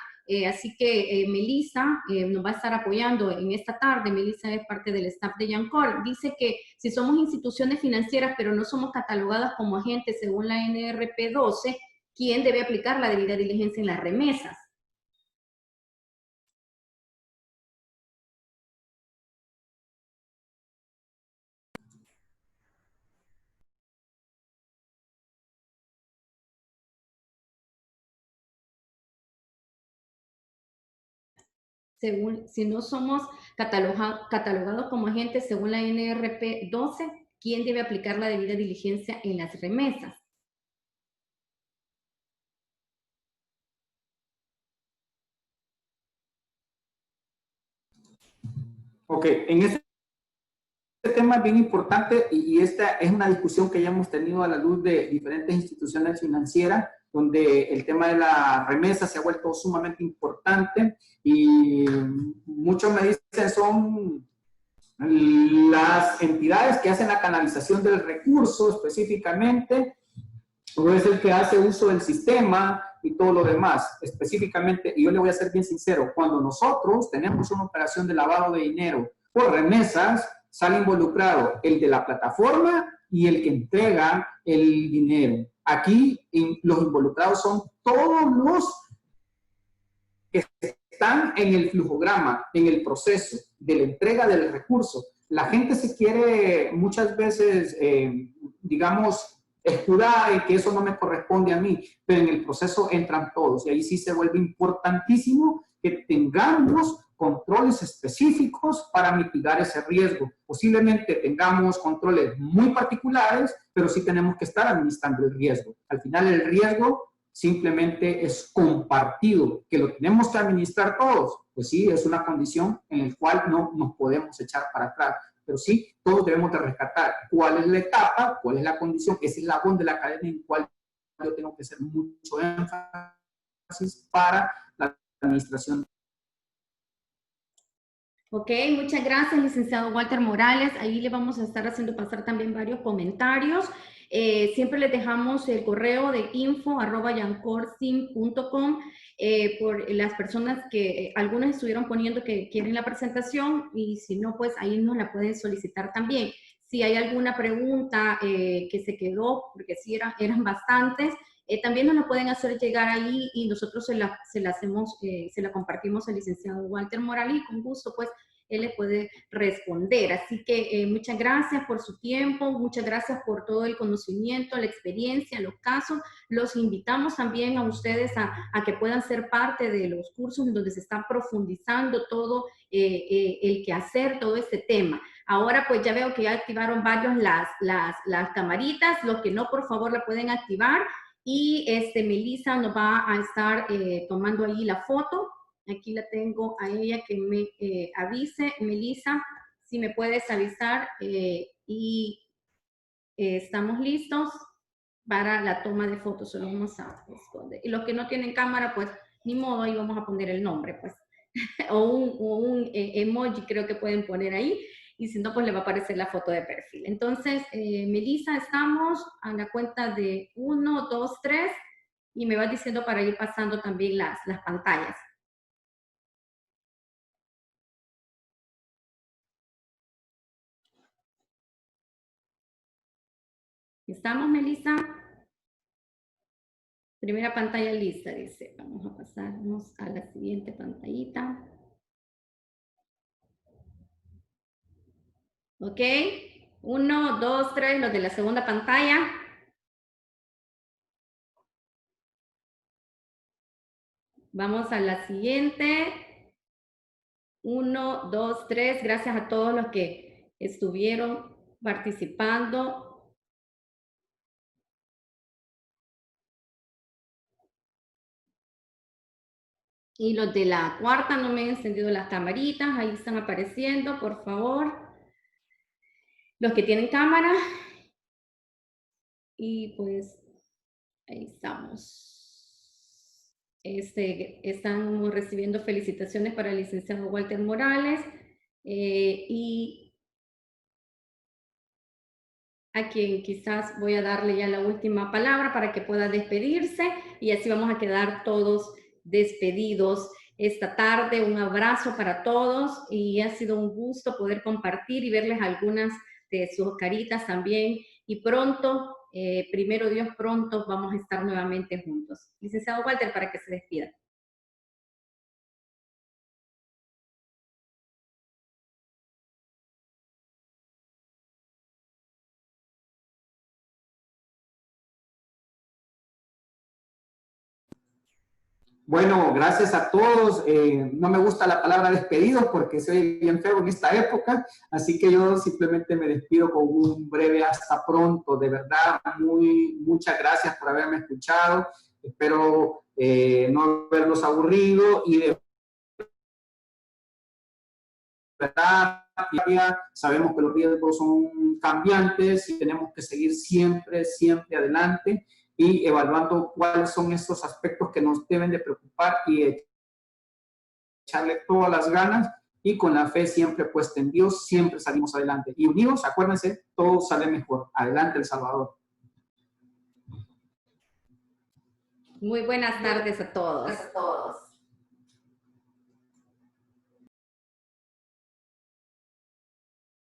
Así que Melissa nos va a estar apoyando en esta tarde. Melissa es parte del staff de Yancor. Dice que si somos instituciones financieras, pero no somos catalogadas como agentes según la NRP 12, ¿quién debe aplicar la debida diligencia en las remesas? Si no somos catalogados como agentes según la NRP 12, ¿quién debe aplicar la debida diligencia en las remesas? Ok, en este tema es bien importante, y esta es una discusión que ya hemos tenido a la luz de diferentes instituciones financieras, donde el tema de la remesa se ha vuelto sumamente importante, y muchos me dicen son las entidades que hacen la canalización del recurso específicamente, o es el que hace uso del sistema y todo lo demás. Específicamente, y yo le voy a ser bien sincero, cuando nosotros tenemos una operación de lavado de dinero por remesas, sale involucrado el de la plataforma y el que entrega el dinero. Aquí los involucrados son todos los que están en el flujograma, en el proceso de la entrega del recurso. La gente se quiere muchas veces, digamos, escudar y que eso no me corresponde a mí, pero en el proceso entran todos, y ahí sí se vuelve importantísimo que tengamos controles específicos para mitigar ese riesgo. Posiblemente tengamos controles muy particulares, pero sí tenemos que estar administrando el riesgo. Al final el riesgo simplemente es compartido, que lo tenemos que administrar todos. Pues sí, es una condición en la cual no nos podemos echar para atrás, pero sí, todos debemos de rescatar cuál es la etapa, cuál es la condición, ese eslabón de la cadena en cual yo tengo que hacer mucho énfasis para la administración. Ok, muchas gracias, licenciado Walter Morales. Ahí le vamos a estar haciendo pasar también varios comentarios. Siempre les dejamos el correo de info@yancorsim.com por las personas que algunas estuvieron poniendo que quieren la presentación y si no, pues ahí nos la pueden solicitar también. Si hay alguna pregunta que se quedó, porque sí eran bastantes, también nos la pueden hacer llegar ahí y nosotros se la compartimos al licenciado Walter Morales y con gusto pues él le puede responder. Así que muchas gracias por su tiempo, muchas gracias por todo el conocimiento, la experiencia, los casos. Los invitamos también a ustedes a que puedan ser parte de los cursos en donde se está profundizando todo el quehacer, todo este tema. Ahora pues ya veo que ya activaron varios las camaritas, los que no por favor la pueden activar. Y Melissa nos va a estar tomando ahí la foto. Aquí la tengo a ella que me avise. Melissa, si me puedes avisar y estamos listos para la toma de fotos. Solo vamos a esconder. Y los que no tienen cámara, pues ni modo, ahí vamos a poner el nombre, pues. o un emoji creo que pueden poner ahí. Y si no, pues le va a aparecer la foto de perfil. Entonces, Melissa, estamos a la cuenta de 1, 2, 3 y me vas diciendo para ir pasando también las pantallas. ¿Estamos, Melissa? Primera pantalla lista, dice. Vamos a pasarnos a la siguiente pantallita. ¿Ok? 1, 2, 3, los de la segunda pantalla. Vamos a la siguiente. 1, 2, 3. Gracias a todos los que estuvieron participando. Y los de la cuarta no me han encendido las camaritas. Ahí están apareciendo, por favor. Los que tienen cámara. Y pues ahí estamos. Estamos recibiendo felicitaciones para el licenciado Walter Morales y a quien quizás voy a darle ya la última palabra para que pueda despedirse y así vamos a quedar todos despedidos esta tarde. Un abrazo para todos y ha sido un gusto poder compartir y verles algunas de sus caritas también y pronto, primero Dios, pronto vamos a estar nuevamente juntos. Licenciado Walter, para que se despida. Bueno, gracias a todos. No me gusta la palabra despedido porque soy bien feo en esta época, así que yo simplemente me despido con un breve hasta pronto. De verdad, muchas gracias por haberme escuchado. Espero no haberlos aburrido y de verdad sabemos que los riesgos son cambiantes y tenemos que seguir siempre adelante y evaluando cuáles son esos aspectos que nos deben de preocupar y echarle todas las ganas y con la fe siempre puesta en Dios, siempre salimos adelante. Y unidos, acuérdense, todo sale mejor. Adelante, El Salvador. Muy buenas tardes a todos.